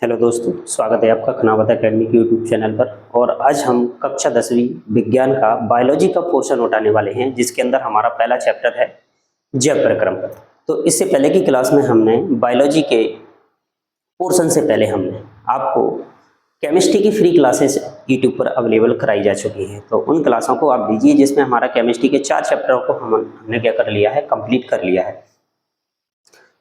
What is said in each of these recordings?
Hello दोस्तों, स्वागत है आपका खनावत एकेडमी के यूट्यूब चैनल पर। और आज हम कक्षा 10वीं विज्ञान का बायोलॉजी का पोर्शन उठाने वाले हैं, जिसके अंदर हमारा पहला चैप्टर है जैव प्रक्रम। तो इससे पहले की क्लास में हमने बायोलॉजी के पोर्शन से पहले हमने आपको केमिस्ट्री की फ्री क्लासेस यूट्यूब पर अवेलेबल कराई जा चुकी हैं। तो उन क्लासों को आप लीजिए, जिसमें हमारा केमिस्ट्री के 4 चैप्टरों को हमने क्या कर लिया है, कंप्लीट कर लिया है।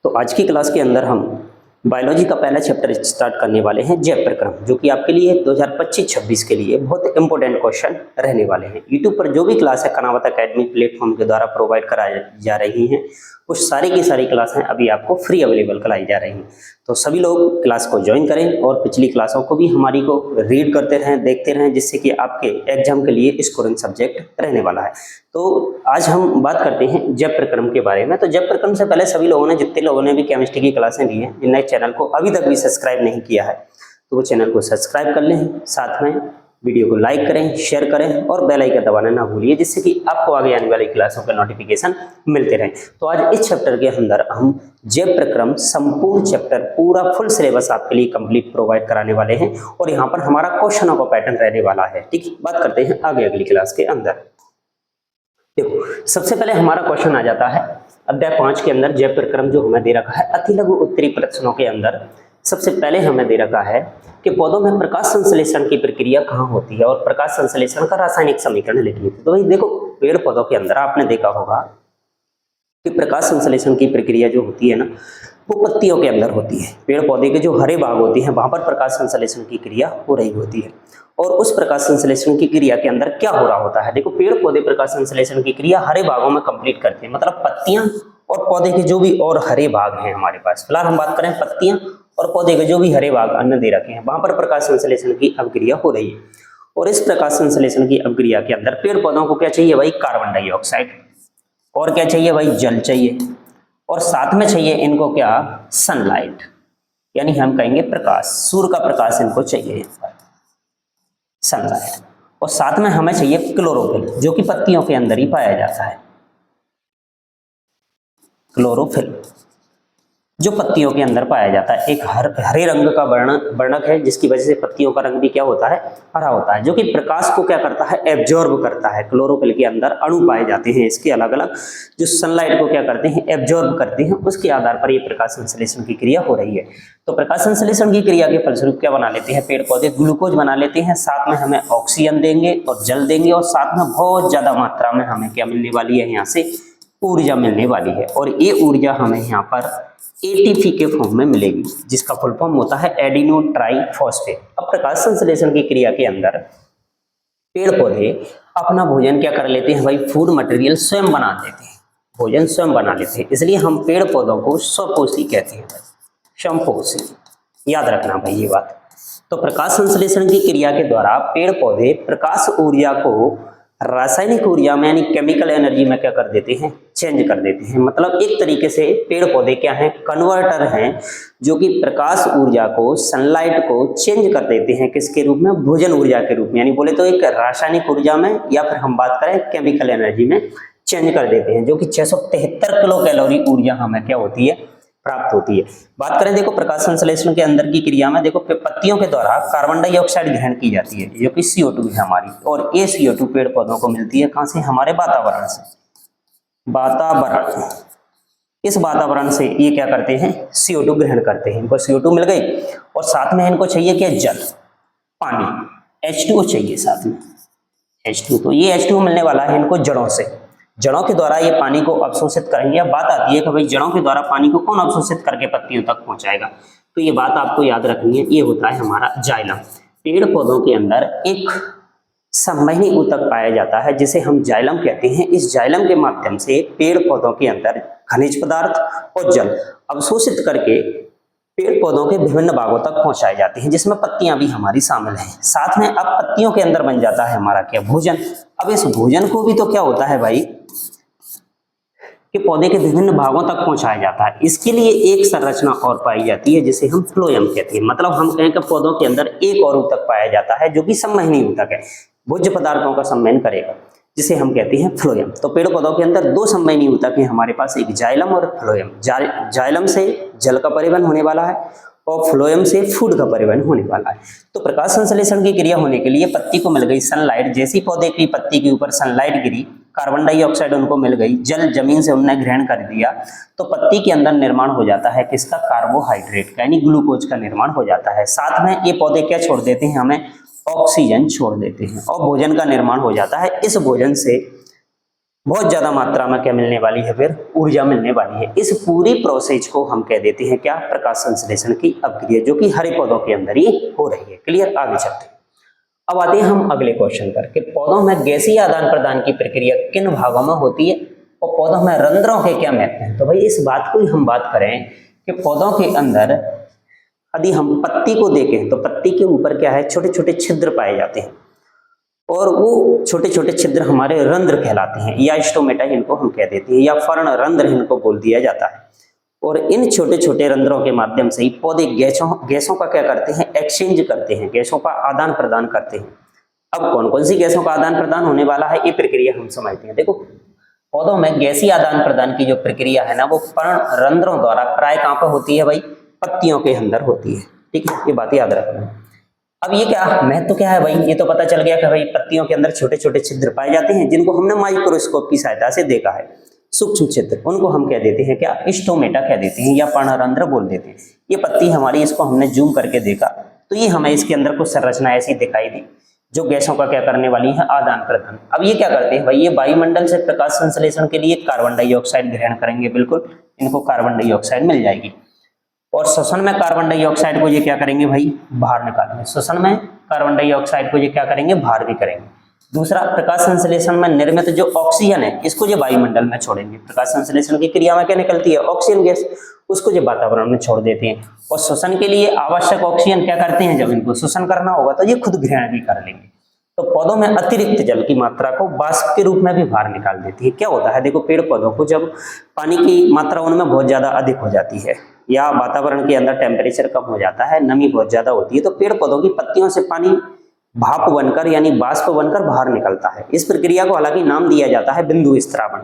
तो आज की क्लास के अंदर हम बायोलॉजी का पहला चैप्टर स्टार्ट करने वाले हैं, जैव प्रक्रम, जो कि आपके लिए 2025-26 के लिए बहुत इंपॉर्टेंट क्वेश्चन रहने वाले हैं। यूट्यूब पर जो भी क्लास है खनावत एकेडमी प्लेटफॉर्म के द्वारा प्रोवाइड कराई जा रही हैं, कुछ सारी की सारी क्लासें अभी आपको फ्री अवेलेबल कराई जा रही हैं। तो सभी लोग क्लास को ज्वाइन करें और पिछली क्लासों को भी हमारी को रीड करते रहें, देखते रहें, जिससे कि आपके एग्जाम के लिए स्कोरिंग सब्जेक्ट रहने वाला है। तो आज हम बात करते हैं जैव प्रक्रम के बारे में। तो जैव प्रक्रम से पहले सभी लोगों ने, जितने लोगों ने भी केमिस्ट्री की क्लासें ली हैं, जिनने चैनल को अभी तक भी सब्सक्राइब नहीं किया है, तो वो चैनल को सब्सक्राइब कर लें, साथ में वीडियो को लाइक करें, शेयर करें और बेल आइकन दबाना ना भूलिए, जिससे कि आपको आगे आने वाली क्लासों का नोटिफिकेशन मिलते रहें। तो आज इस चैप्टर के अंदर हम जैव प्रक्रम संपूर्ण चैप्टर पूरा फुल सिलेबस आपके लिए कंप्लीट प्रोवाइड कराने वाले हैं, और यहाँ पर हमारा क्वेश्चनों का पैटर्न रहने वाला है। ठीक है, बात करते हैं आगे अगली क्लास के अंदर। देखो, सबसे पहले हमारा क्वेश्चन आ जाता है अध्याय 5 के अंदर जैव प्रक्रम जो हमें दे रखा है अति लघु उत्तरी प्रश्नों के अंदर। सबसे पहले हमें दे रखा है कि पौधों में प्रकाश संश्लेषण की प्रक्रिया कहाँ होती है और प्रकाश संश्लेषण का रासायनिक समीकरण लिखिए। तो भाई देखो, पेड़ पौधों के अंदर आपने देखा होगा कि प्रकाश संश्लेषण की प्रक्रिया जो होती है ना, वो पत्तियों के अंदर होती है। पेड़ पौधे के जो हरे भाग होते हैं वहां पर प्रकाश संश्लेषण की क्रिया हो रही होती है। और उस प्रकाश संश्लेषण की क्रिया के अंदर क्या हो रहा होता है, देखो, पेड़ पौधे प्रकाश संश्लेषण की क्रिया हरे भागों में कंप्लीट करते हैं, मतलब पत्तियां और पौधे के जो भी और हरे भाग हैं हमारे पास। फिलहाल हम बात करें पत्तियां और पौधे के जो भी हरे भाग अन्य दे रखे हैं, वहां पर प्रकाश संश्लेषण की अभिक्रिया हो रही है। और इस प्रकाश संश्लेषण की अभिक्रिया के अंदर पेड़ पौधों को क्या चाहिए भाई, कार्बन डाइऑक्साइड, और क्या चाहिए भाई, जल चाहिए, और साथ में चाहिए इनको क्या, सनलाइट, यानी हम कहेंगे प्रकाश, सूर्य का प्रकाश इनको चाहिए, सनलाइट। और साथ में हमें चाहिए क्लोरोफिल, जो कि पत्तियों के अंदर ही पाया जाता है। क्लोरोफिल जो पत्तियों के अंदर पाया जाता है, एक हरे रंग का वर्णक है, जिसकी वजह से पत्तियों का रंग भी क्या होता है, हरा होता है, जो कि प्रकाश को क्या करता है, एब्जॉर्ब करता है। क्लोरोफिल के अंदर अणु पाए जाते हैं इसके अलग अलग, जो सनलाइट को क्या करते हैं, एब्जॉर्ब करते हैं। उसके आधार पर ये प्रकाश संश्लेषण की क्रिया हो रही है। तो प्रकाश संश्लेषण की क्रिया के फलस्वरूप क्या बना लेते हैं पेड़ पौधे, ग्लूकोज बना लेते हैं, साथ में हमें ऑक्सीजन देंगे और जल देंगे, और साथ में बहुत ज्यादा मात्रा में हमें क्या मिलने वाली है, यहाँ से ऊर्जा मिलने वाली है। और ये ऊर्जा हमें यहाँ पर एटीपी के फॉर्म में मिलेगी, जिसका फुल फॉर्म होता है एडिनो ट्राइफॉस्फेट। अब प्रकाश संश्लेषण की क्रिया के अंदर पेड़ पौधे अपना भोजन क्या कर लेते हैं भाई, फूड मटेरियल स्वयं बना लेते हैं, भोजन स्वयं बना लेते हैं, इसलिए हम पेड़ पौधों को स्वपोषी कहते हैं, स्वपोषी, याद रखना भाई ये बात। तो प्रकाश संश्लेषण की क्रिया के द्वारा पेड़ पौधे प्रकाश ऊर्जा को रासायनिक ऊर्जा में यानी केमिकल एनर्जी में क्या कर देते हैं, चेंज कर देते हैं। मतलब एक तरीके से पेड़ पौधे क्या हैं, कन्वर्टर हैं, जो कि प्रकाश ऊर्जा को, सनलाइट को चेंज कर देते हैं किसके रूप में, भोजन ऊर्जा के रूप में, यानी बोले तो एक रासायनिक ऊर्जा में, या फिर हम बात करें केमिकल एनर्जी में चेंज कर देते हैं, जो कि 673 किलो कैलोरी ऊर्जा हमें क्या होती है, प्राप्त होती है। बात करें देखो प्रकाश संश्लेषण के अंदर की क्रिया में, देखो पत्तियों के द्वारा कार्बन डाइऑक्साइड ग्रहण की जाती है, जो कि CO2 है हमारी, और ये CO2 पेड़ पौधों को मिलती है कहां से, हमारे वातावरण से। वातावरण, इस वातावरण से ये क्या करते हैं, CO2 ग्रहण करते हैं, इनको CO2 मिल गई, और साथ में इनको चाहिए क्या, जल, पानी, H2O चाहिए साथ में, H2। तो ये H2O मिलने वाला है इनको जड़ों से, जड़ों के द्वारा ये पानी को अवशोषित करेंगे। अब बात आती है कि भाई जड़ों के द्वारा पानी को कौन अवशोषित करके पत्तियों तक पहुंचाएगा, तो ये बात आपको याद रखनी है, ये होता है हमारा जाइलम। पेड़ पौधों के अंदर एक संवहनी ऊतक पाया जाता है, जिसे हम जाइलम कहते हैं। इस जाइलम के माध्यम से पेड़ पौधों के अंदर खनिज पदार्थ और जल अवशोषित करके पेड़ पौधों के विभिन्न भागों तक पहुंचाए जाते हैं, जिसमें पत्तियां भी हमारी शामिल हैं। साथ में अब पत्तियों के अंदर बन जाता है हमारा क्या, भोजन। अब इस भोजन को भी तो क्या होता है भाई, कि पौधे के विभिन्न भागों तक पहुंचाया जाता है। इसके लिए एक संरचना और पाई जाती है, जिसे हम फ्लोएम कहते हैं। मतलब हम कहें कि पौधों के अंदर एक और ऊतक पाया जाता है, जो कि संवहनी ऊतक है, भोज्य पदार्थों का संवहन करेगा, जिसे हम कहते हैं फ्लोएम। तो पेड़ पौधों के अंदर दो संवहनी ऊतक हैं हमारे पास, एक जाइलम और फ्लोएम। जाइलम से जल का परिवहन होने वाला है, और फ्लोएम से फूड का परिवहन होने वाला है। तो प्रकाश संश्लेषण की क्रिया होने के लिए पत्ती को मिल गई सनलाइट, जैसी पौधे की पत्ती के ऊपर सनलाइट गिरी, कार्बन डाइऑक्साइड उनको मिल गई, जल जमीन से उन्होंने ग्रहण कर दिया, तो पत्ती के अंदर निर्माण हो जाता है किसका, कार्बोहाइड्रेट का, यानी ग्लूकोज का निर्माण हो जाता है। साथ में ये पौधे क्या छोड़ देते हैं, हमें ऑक्सीजन छोड़ देते हैं और भोजन का निर्माण हो जाता है। इस भोजन से बहुत ज्यादा मात्रा में क्या मिलने वाली है, फिर ऊर्जा मिलने वाली है। इस पूरी प्रोसेस को हम कह देते हैं क्या, प्रकाश संश्लेषण की अभिक्रिया, जो कि हरे पौधों के अंदर ही हो रही है। क्लियर, आगे चलते हैं। अब आते हैं हम अगले क्वेश्चन पर कि पौधों में गैसीय आदान प्रदान की प्रक्रिया किन भागों में होती है और पौधों में रंध्रों के क्या महत्व हैं। तो भाई इस बात को ही हम बात करें कि पौधों के अंदर यदि हम पत्ती को देखें तो पत्ती के ऊपर क्या है, छोटे छोटे छिद्र पाए जाते हैं और वो छोटे छोटे छिद्र हमारे रंध्र कहलाते हैं, या स्टोमेटा इनको हम कह देते हैं, या फर्ण रंध्र इनको बोल दिया जाता है। और इन छोटे छोटे रंध्रों के माध्यम से ही पौधे गैसों का क्या करते हैं, एक्सचेंज करते हैं, गैसों का आदान प्रदान करते हैं। अब कौन कौन सी गैसों का आदान प्रदान होने वाला है, ये प्रक्रिया हम समझते हैं। देखो, पौधों में गैसीय आदान प्रदान की जो प्रक्रिया है ना, वो पर्ण रंध्रों द्वारा प्राय कहाँ पर होती है भाई, पत्तियों के अंदर होती है। ठीक है, ये बात याद रखना। अब ये क्या महत्व क्या है भाई, ये तो पता चल गया कि भाई पत्तियों के अंदर छोटे छोटे छिद्र पाए जाते हैं, जिनको हमने माइक्रोस्कोप की सहायता से देखा है, सूक्ष्म छिद्र, उनको हम कह देते हैं क्या, स्टोमेटा कह देते हैं या पर्णरंध्र बोल देते हैं। ये पत्ती हमारी, इसको हमने जूम करके देखा तो ये हमें इसके अंदर कुछ संरचना ऐसी दिखाई दी जो गैसों का क्या करने वाली है, आदान प्रदान। अब ये क्या करते हैं भाई, ये वायुमंडल से प्रकाश संश्लेषण के लिए कार्बन डाइऑक्साइड ग्रहण करेंगे, बिल्कुल इनको कार्बन डाइऑक्साइड मिल जाएगी, और श्वसन में कार्बन डाइऑक्साइड को ये क्या करेंगे भाई, बाहर निकालेंगे। श्वसन में कार्बन डाइऑक्साइड को ये क्या करेंगे, बाहर भी करेंगे। दूसरा, प्रकाश संश्लेषण में निर्मित जो ऑक्सीजन है, इसको जो वायुमंडल में छोड़ेंगे। प्रकाश संश्लेषण की क्रिया में क्या निकलती है, ऑक्सीजन गैस, उसको जो वातावरण में छोड़ देते हैं। और श्वसन के लिए आवश्यक ऑक्सीजन क्या करते हैं, जब इनको श्वसन करना होगा तो ये खुद ग्रहण भी कर लेंगे। तो पौधों में अतिरिक्त जल की मात्रा को वाष्प के रूप में भी बाहर निकाल देती है। क्या होता है, देखो पेड़ पौधों को जब पानी की मात्रा उनमें बहुत ज्यादा अधिक हो जाती है या वातावरण के अंदर टेम्परेचर कम हो जाता है, नमी बहुत ज्यादा होती है, तो पेड़ पौधों की पत्तियों से पानी भाप बनकर यानी बाष्प बनकर बाहर निकलता है। इस प्रक्रिया को हालांकि नाम दिया जाता है बिंदु स्त्रावण।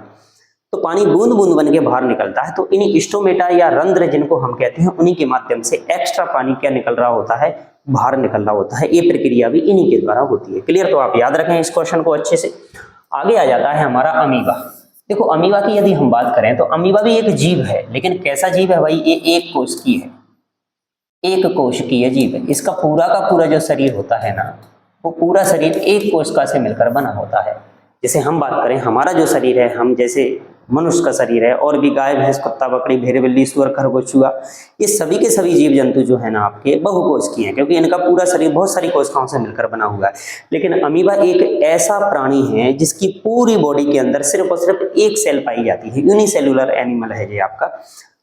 तो पानी बूंद बूंद बन के बाहर निकलता है। तो इन्हीं स्टोमेटा या रंध्र जिनको हम कहते हैं, उन्हीं के माध्यम से एक्स्ट्रा पानी क्या निकल रहा होता है, बाहर निकल रहा होता है। ये प्रक्रिया भी इन्हीं के द्वारा होती है। क्लियर, तो आप याद रखें इस क्वेश्चन को अच्छे से। आगे आ जाता है हमारा अमीबा। देखो, अमीबा की यदि हम बात करें तो अमीबा भी एक जीव है, लेकिन कैसा जीव है भाई, ये एक कोश की है, एक कोशिकीय जीव है। इसका पूरा का पूरा जो शरीर होता है ना, वो पूरा शरीर एक कोशिका से मिलकर बना होता है। जैसे हम बात करें, हमारा जो शरीर है, हम जैसे मनुष्य का शरीर है, और भी गाय भैंस कुत्ता बकरी भेड़ बिल्ली सूअर खरगोश चूहा, ये सभी के सभी जीव जंतु जो है ना आपके बहुकोशिकीय हैं, क्योंकि इनका पूरा शरीर बहुत सारी कोशिकाओं से मिलकर बना हुआ है। लेकिन अमीबा एक ऐसा प्राणी है जिसकी पूरी बॉडी के अंदर सिर्फ और सिर्फ एक सेल पाई जाती है, यूनिसेलुलर एनिमल है ये आपका।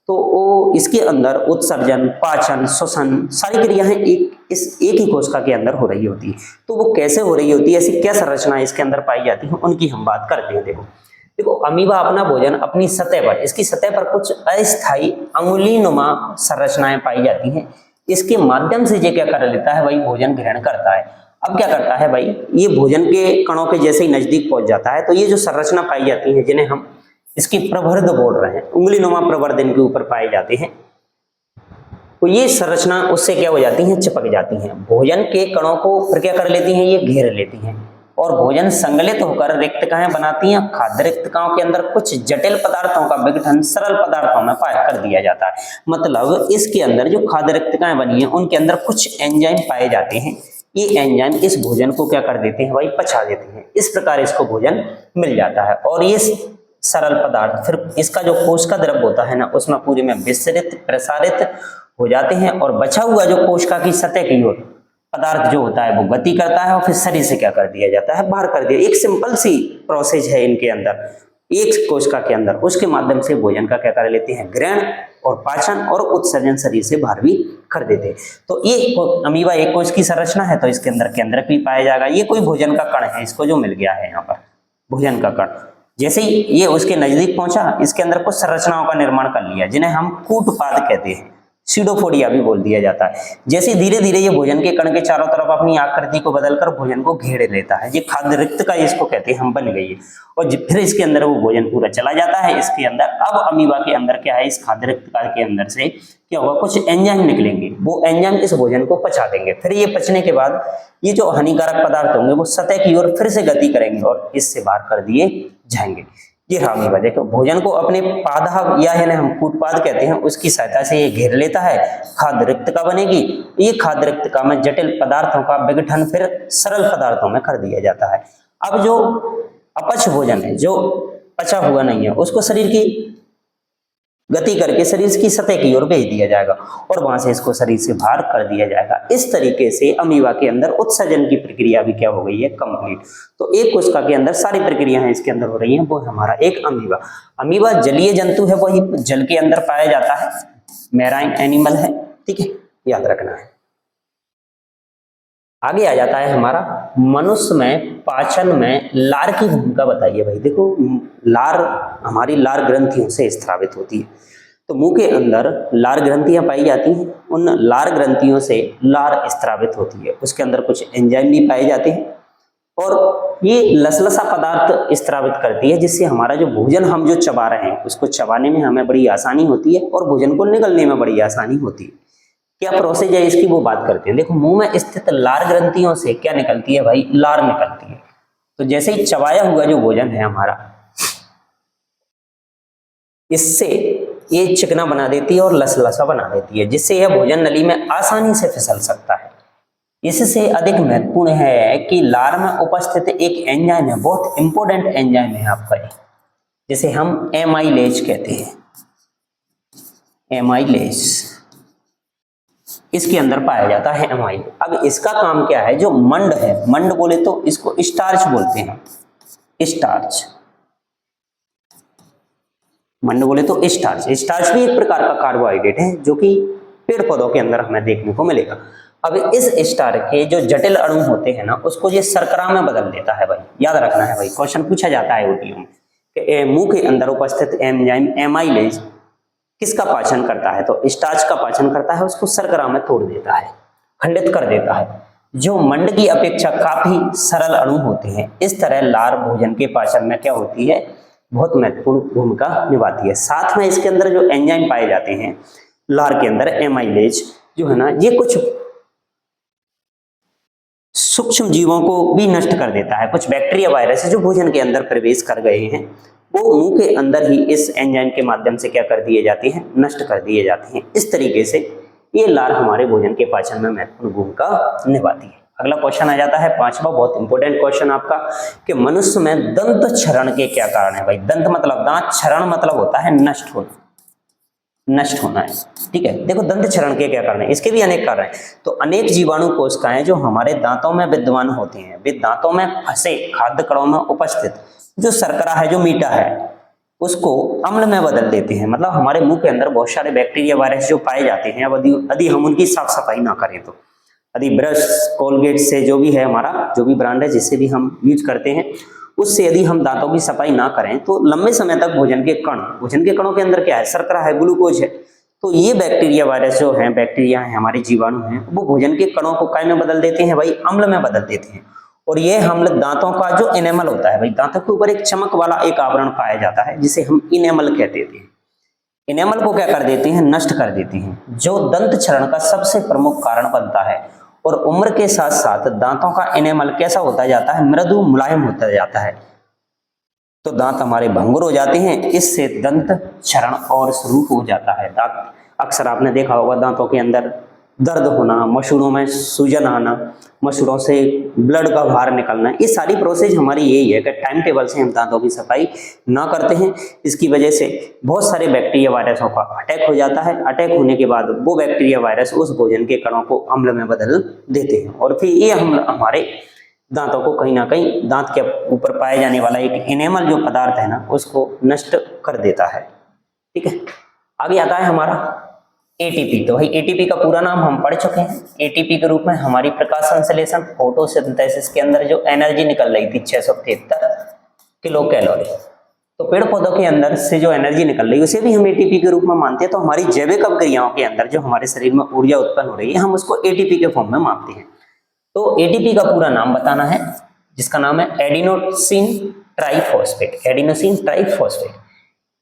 तो वो इसके अंदर उत्सर्जन, पाचन, श्वसन सारी क्रियाएं एक ही कोशिका के अंदर हो रही होती है। तो वो कैसे हो रही होती है, ऐसी क्या संरचना इसके अंदर पाई जाती है, उनकी हम बात करते हैं। देखो अमीबा अपना भोजन अपनी सतह पर, इसकी सतह पर कुछ अस्थायी अंगुलीनुमा संरचनाएं पाई जाती हैं। इसके माध्यम से ये क्या कर लेता है भाई, भोजन ग्रहण करता है। अब क्या करता है भाई, ये भोजन के कणों के जैसे ही नजदीक पहुंच जाता है, तो ये जो संरचना पाई जाती है, जिन्हें हम इसकी प्रवर्ध बोल रहे हैं, उंगलीनुमा प्रवर्ध इनके ऊपर पाए जाते हैं, तो ये संरचना उससे क्या हो जाती है, चिपक जाती हैं। भोजन के कणों को फिर क्या कर लेती हैं, ये घेर लेती हैं, और भोजन संगलित होकर रिक्तकाएं बनाती हैं। खाद्य रिक्तकाओं के अंदर कुछ जटिल पदार्थों का विघटन सरल पदार्थों में कर दिया जाता है। मतलब इसके अंदर जो खाद्य रिक्तकाएं बनी हैं, उनके अंदर कुछ एंजाइम पाए जाते हैं। ये एंजाइम इस भोजन को क्या कर देते हैं भाई, पचा देते हैं। इस प्रकार इसको भोजन मिल जाता है, और ये सरल पदार्थ फिर इसका जो कोशिका द्रव होता है ना, उसमें पूरे में विसरित प्रसारित हो जाते हैं, और बचा हुआ जो कोशिका की सतह की ओर पदार्थ जो होता है वो गति करता है, और फिर शरीर से क्या कर दिया जाता है, बाहर कर दिया। एक सिंपल सी प्रोसेस है इनके अंदर, एक कोशिका के अंदर, उसके माध्यम से भोजन का क्या कर लेते हैं, ग्रहण और पाचन और उत्सर्जन शरीर से बाहर भी कर देते हैं। तो ये अमीबा एक कोश की संरचना है, तो इसके अंदर केंद्रक भी पाया जाएगा। ये कोई भोजन का कण है, इसको जो मिल गया है यहाँ पर भोजन का कण, जैसे ही ये उसके नजदीक पहुंचा, इसके अंदर कुछ संरचनाओं का निर्माण कर लिया, जिन्हें हम कूटपाद कहते हैं। सीडोफोडिया भी बोल दिया जाता है। जैसे धीरे धीरे ये भोजन के कण के चारों तरफ अपनी आकृति को बदलकर भोजन को घेरे लेता है, ये खाद्य रिक्त का इसको कहते हैं हम बन गई है, और फिर इसके अंदर वो भोजन पूरा चला जाता है इसके अंदर। अब अमीबा के अंदर क्या है, इस खाद्य रिक्त काल के अंदर से क्या होगा, कुछ एंजाइम निकलेंगे, वो एंजाइम इस भोजन को पचा देंगे। फिर ये पचने के बाद ये जो हानिकारक पदार्थ होंगे वो सतह की ओर फिर से गति करेंगे और इससे बाहर कर दिए जाएंगे। ये रहा अमीबा। देखो भोजन को अपने पादप या हम कूटपाद कहते हैं उसकी सहायता से ये घेर लेता है, खाद्य रिक्तका बनेगी। ये खाद्य रिक्तका में जटिल पदार्थों का विघटन फिर सरल पदार्थों में कर दिया जाता है। अब जो अपच भोजन है, जो पचा हुआ नहीं है, उसको शरीर की गति करके शरीर की सतह की ओर भेज दिया जाएगा और वहां से इसको शरीर से बाहर कर दिया जाएगा। इस तरीके से अमीबा के अंदर उत्सर्जन की प्रक्रिया भी क्या हो गई है, कंप्लीट। तो एक कोशिका के अंदर सारी प्रक्रियाएं इसके अंदर हो रही हैं, वो हमारा एक अमीबा। अमीबा जलीय जंतु है, वही जल के अंदर पाया जाता है, मैराइन एनिमल है, ठीक है, याद रखना है। आगे आ जाता है हमारा मनुष्य में पाचन में लार की भूमिका बताइए भाई। देखो लार हमारी लार ग्रंथियों से स्रावित होती है, तो मुंह के अंदर लार ग्रंथियां पाई जाती हैं, उन लार ग्रंथियों से लार स्रावित होती है, उसके अंदर कुछ एंजाइम भी पाए जाते हैं और ये लसलसा पदार्थ स्रावित करती है, जिससे हमारा जो भोजन हम जो चबा रहे हैं उसको चबाने में हमें बड़ी आसानी होती है और भोजन को निगलने में बड़ी आसानी होती है। क्या प्रोसेस है इसकी वो बात करते हैं। देखो मुंह में स्थित लार ग्रंथियों से क्या निकलती है भाई, लार निकलती है। तो जैसे ही चबाया हुआ जो भोजन है हमारा, इससे ये चिकना बना देती है और लसलसा बना देती है, जिससे यह भोजन नली में आसानी से फिसल सकता है। इससे अधिक महत्वपूर्ण है कि लार में उपस्थित एक एंजाइम है, बहुत इंपॉर्टेंट एंजाइम है आपका, जिसे हम एमाइलेज कहते हैं, एमाइलेज इसके अंदर पाया जाता है एमाइल। अब इसका काम क्या है, जो मंड है, मंड बोले तो इसको स्टार्च बोलते हैं, स्टार्च, मंड बोले तो स्टार्च। स्टार्च भी एक प्रकार का कार्बोहाइड्रेट है जो कि पेड़ पौधों के अंदर हमें देखने को मिलेगा। अब इस स्टार्च के जो जटिल अणु होते हैं ना, उसको ये शर्करा में बदल देता है भाई, याद रखना है भाई, क्वेश्चन पूछा जाता है ओटीओ में कि मुंह के अंदर उपस्थित एंजाइम एमाइलेज किसका पाचन करता है, तो स्टार्च का पाचन करता है, उसको शर्करा में तोड़ देता है, खंडित कर देता है, जो मंड की अपेक्षा काफी सरल अणु होते हैं। इस तरह लार भोजन के पाचन में क्या होती है, बहुत महत्वपूर्ण भूमिका निभाती है। साथ में इसके अंदर जो एंजाइम पाए जाते हैं लार के अंदर, एमाइलेज जो है ना, ये कुछ सूक्ष्म जीवों को भी नष्ट कर देता है। कुछ बैक्टीरिया वायरस जो भोजन के अंदर प्रवेश कर गए हैं वो मुंह के अंदर ही इस एंजाइम के माध्यम से क्या कर दिए जाते हैं, नष्ट कर दिए जाते हैं। इस तरीके से ये लार हमारे भोजन के पाचन में महत्वपूर्ण भूमिका निभाती है। अगला क्वेश्चन आ जाता है पांचवा, बहुत इंपॉर्टेंट क्वेश्चन आपका, कि मनुष्य में दंत क्षरण के क्या कारण है भाई। दंत मतलब दांत, क्षरण मतलब होता है नष्ट होना, नष्ट होना है, ठीक है। देखो दंत क्षरण के क्या कारण है, इसके भी अनेक कारण हैं। तो अनेक जीवाणु कोशिकाएं जो हमारे दांतों में विद्यमान होती हैं, वे दांतों में फंसे खाद्य कणों में उपस्थित जो शर्करा है, जो मीठा है, उसको अम्ल में बदल देते हैं। मतलब हमारे मुंह के अंदर बहुत सारे बैक्टीरिया वायरस जो पाए जाते हैं, अब यदि हम उनकी साफ सफाई ना करें तो, यदि ब्रश, कोलगेट से जो भी है हमारा, जो भी ब्रांड है जिससे भी हम यूज करते हैं, उससे यदि हम दांतों की सफाई ना करें तो लंबे समय तक भोजन के कणों के अंदर क्या है, शर्करा है, ग्लूकोज है, तो ये बैक्टीरिया वायरस जो हैं, बैक्टीरिया हैं, हमारे जीवाणु हैं, वो भोजन के कणों को काय में बदल देते हैं भाई, अम्ल में बदल देते हैं। और ये अम्ल दांतों का जो एनेमल होता है भाई, दांतों के ऊपर एक चमक वाला एक आवरण पाया जाता है जिसे हम इनेमल कहते हैं, इनेमल को क्या कर देते हैं, नष्ट कर देते हैं, जो दंत क्षरण का सबसे प्रमुख कारण बनता है। और उम्र के साथ साथ दांतों का एनेमल कैसा होता जाता है, मृदु मुलायम होता जाता है, तो दांत हमारे भंगुर हो जाते हैं, इससे दंत क्षरण और शुरू हो जाता है। दांत अक्सर आपने देखा होगा दांतों के अंदर दर्द होना, मसूड़ों में सूजन आना, मसूड़ों से ब्लड का बाहर निकलना, ये सारी प्रोसेस हमारी यही है कि टाइम टेबल से हम दांतों की सफाई ना करते हैं। इसकी वजह से बहुत सारे बैक्टीरिया वायरसों का अटैक हो जाता है। अटैक होने के बाद वो बैक्टीरिया वायरस उस भोजन के कणों को अम्ल में बदल देते हैं और फिर ये अम्ल हमारे दांतों को कहीं ना कहीं, दांत के ऊपर पाए जाने वाला एक इनेमल जो पदार्थ है ना, उसको नष्ट कर देता है, ठीक है। आगे आता है हमारा एटीपी। तो भाई एटीपी का पूरा नाम हम पढ़ चुके हैं। एटीपी के रूप में हमारी प्रकाश संश्लेषण, फोटोसिंथेसिस के अंदर जो एनर्जी निकल रही थी 673 किलो कैलोरी, तो पेड़ पौधों के अंदर से जो एनर्जी निकल रही है उसे भी हम एटीपी के रूप में मानते हैं। तो हमारी जैविक अभिक्रियाओं के अंदर जो हमारे शरीर में ऊर्जा उत्पन्न हो रही है हम उसको एटीपी के फॉर्म में मापते हैं। तो एटीपी का पूरा नाम बताना है, जिसका नाम है एडिनोसिन ट्राइफॉस्फेट, एडिनोसिन ट्राइफॉस्फेट।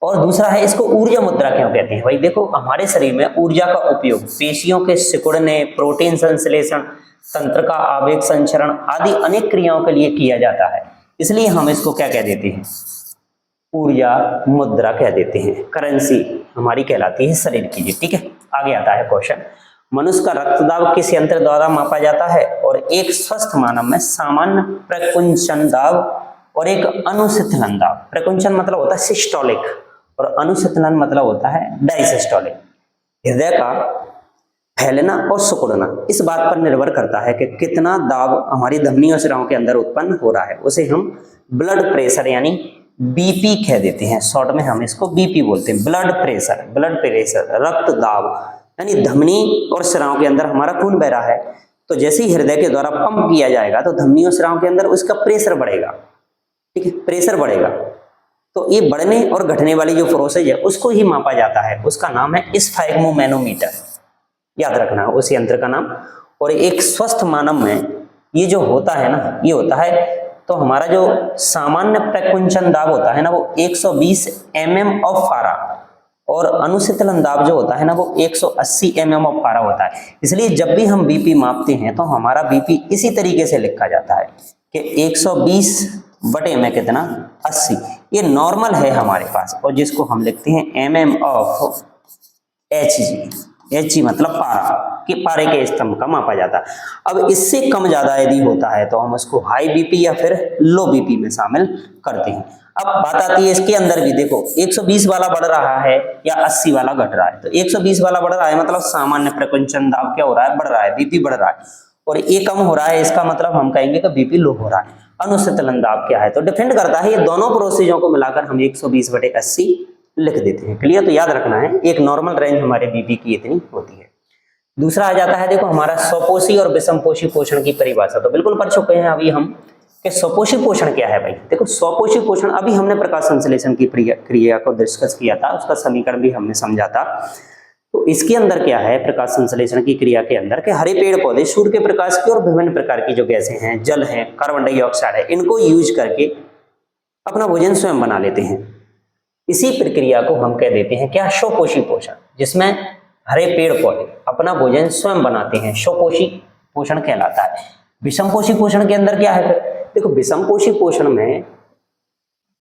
और दूसरा है, इसको ऊर्जा मुद्रा क्यों कहते हैं? भाई देखो, हमारे शरीर में ऊर्जा का उपयोग पेशियों के सिकुड़ने, प्रोटीन संश्लेषण, तंत्र का आवेग संचरण आदि अनेक क्रियाओं के लिए किया जाता है, इसलिए हम इसको क्या कह देते हैं? ऊर्जा मुद्रा कह देते हैं। करेंसी हमारी कहलाती है शरीर की जी। ठीक है, आगे आता है क्वेश्चन, मनुष्य का रक्तदाब किस यंत्र द्वारा मापा जाता है? और एक स्वस्थ मानव में सामान्य प्रकुंचन दाब और एक अनुशीतलन दाब। प्रकुंचन मतलब होता है सिस्टोलिक और अनुशीतलन मतलब होता है डायसिस्टोलिक। हृदय का फैलना और सिकुड़ना इस बात पर निर्भर करता है कि कितना दाब हमारी धमनियों शिराओं के अंदर उत्पन्न हो रहा है, उसे हम ब्लड प्रेशर यानी बीपी कह देते हैं। शॉर्ट में हम इसको बीपी बोलते हैं। ब्लड प्रेशर रक्त दाब यानी धमनी और शिराओं के अंदर हमारा खून बह रहा है, तो जैसे ही हृदय के द्वारा पंप किया जाएगा तो धमनियों शिराओं के अंदर उसका प्रेशर बढ़ेगा। ठीक है, प्रेशर बढ़ेगा, तो ये बढ़ने और घटने वाली जो प्रोसेस है उसको ही मापा जाता है। उसका नाम है स्फैग्मोमैनोमीटर, याद रखना है उस यंत्र का नाम। और एक स्वस्थ मानव में ये जो होता है ना, ये होता है, तो हमारा जो सामान्य प्रकुंचन दाब होता है ना वो 120 mm ऑफ फारा, और अनुशीतलन दाब जो होता है ना वो 180 mm ऑफ फारा होता है। इसलिए जब भी हम बीपी मापते हैं तो हमारा बीपी इसी तरीके से लिखा जाता है कि 120 बटे में कितना 80, ये नॉर्मल है हमारे पास, और जिसको हम लिखते हैं mm ऑफ Hg मतलब पारा, कि पारे के स्तंभ का मापा जाता है। अब इससे कम ज्यादा यदि होता है तो हम उसको हाई बीपी या फिर लो बीपी में शामिल करते हैं। अब बात आती है इसके अंदर भी, देखो 120 वाला बढ़ रहा है या 80 वाला घट रहा है। तो 120 वाला बढ़ रहा है मतलब सामान्य प्रकुंचन दाब क्या हो रहा है? बढ़ रहा है, बीपी बढ़ रहा है। और ये कम हो रहा है, इसका मतलब हम कहेंगे कि बीपी लो हो रहा है। अनुशीतलन दाब क्या है? तो डिपेंड करता है, ये दोनों प्रोसीजरों को मिलाकर हम 120 बटे 80 लिख देते हैं। क्लियर? तो याद रखना है, एक नॉर्मल रेंज हमारे बीपी की इतनी होती है। दूसरा आ जाता है, देखो हमारा स्वपोषी और विषमपोषी पोषण की परिभाषा तो बिल्कुल पढ़ चुके हैं अभी हम कि स्वपोषी पोषण क्या है। भाई देखो, स्वपोषी पोषण अभी हमने प्रकाश संश्लेषण की क्रिया को डिस्कस किया था, उसका समीकरण भी हमने समझा था। तो इसके अंदर क्या है, प्रकाश संश्लेषण की क्रिया के अंदर के हरे पेड़ पौधे सूर्य के प्रकाश की और विभिन्न प्रकार की जो गैसें हैं, जल है, कार्बन डाइऑक्साइड है, इनको यूज करके अपना भोजन स्वयं बना लेते हैं। इसी प्रक्रिया को हम कह देते हैं क्या? स्वपोषी पोषण, जिसमें हरे पेड़ पौधे अपना भोजन स्वयं बनाते हैं, स्वपोषी पोषण कहलाता है। विषमपोषी पोषण के अंदर क्या है? देखो, विषमपोषी पोषण में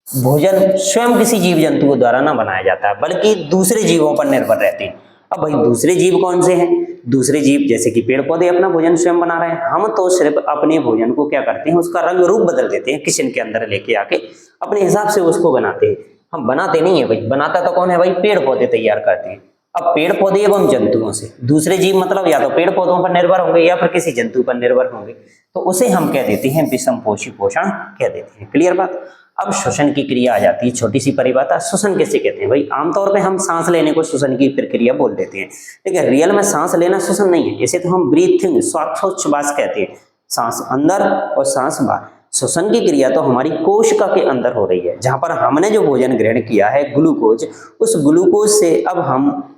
भोजन स्वयं किसी जीव जंतुओं द्वारा ना बनाया जाता है, बल्कि दूसरे जीवों पर निर्भर रहते हैं। अब भाई दूसरे जीव कौन से हैं? दूसरे जीव जैसे कि पेड़ पौधे अपना भोजन स्वयं बना रहे हैं, हम तो सिर्फ अपने भोजन को क्या करते हैं, उसका रंग रूप बदल देते हैं, किचन के अंदर लेके आके अपने हिसाब से उसको बनाते हैं। हम बनाते नहीं है भाई, बनाता तो कौन है भाई? पेड़ पौधे तैयार करते हैं। अब पेड़ पौधे एवं जंतुओं से, दूसरे जीव मतलब या तो पेड़ पौधों पर निर्भर होंगे या फिर किसी जंतु पर निर्भर होंगे, तो उसे हम कह देते हैं विषमपोषी पोषण कह देते हैं। क्लियर बात? अब श्वसन की क्रिया आ जाती है, छोटी सी परिभाषा। श्वसन किसे कहते हैं? भाई आमतौर पे हम सांस लेने को श्वसन की प्रक्रिया बोल देते हैं, लेकिन रियल में सांस लेना श्वसन नहीं है, इसे तो हम ब्रीथिंग, श्वासोच्छ्वास कहते हैं, सांस अंदर और सांस बाहर। श्वसन की क्रिया तो हमारी कोशिका के अंदर हो रही है, जहां पर हमने जो भोजन ग्रहण किया है ग्लूकोज, उस ग्लूकोज से अब हम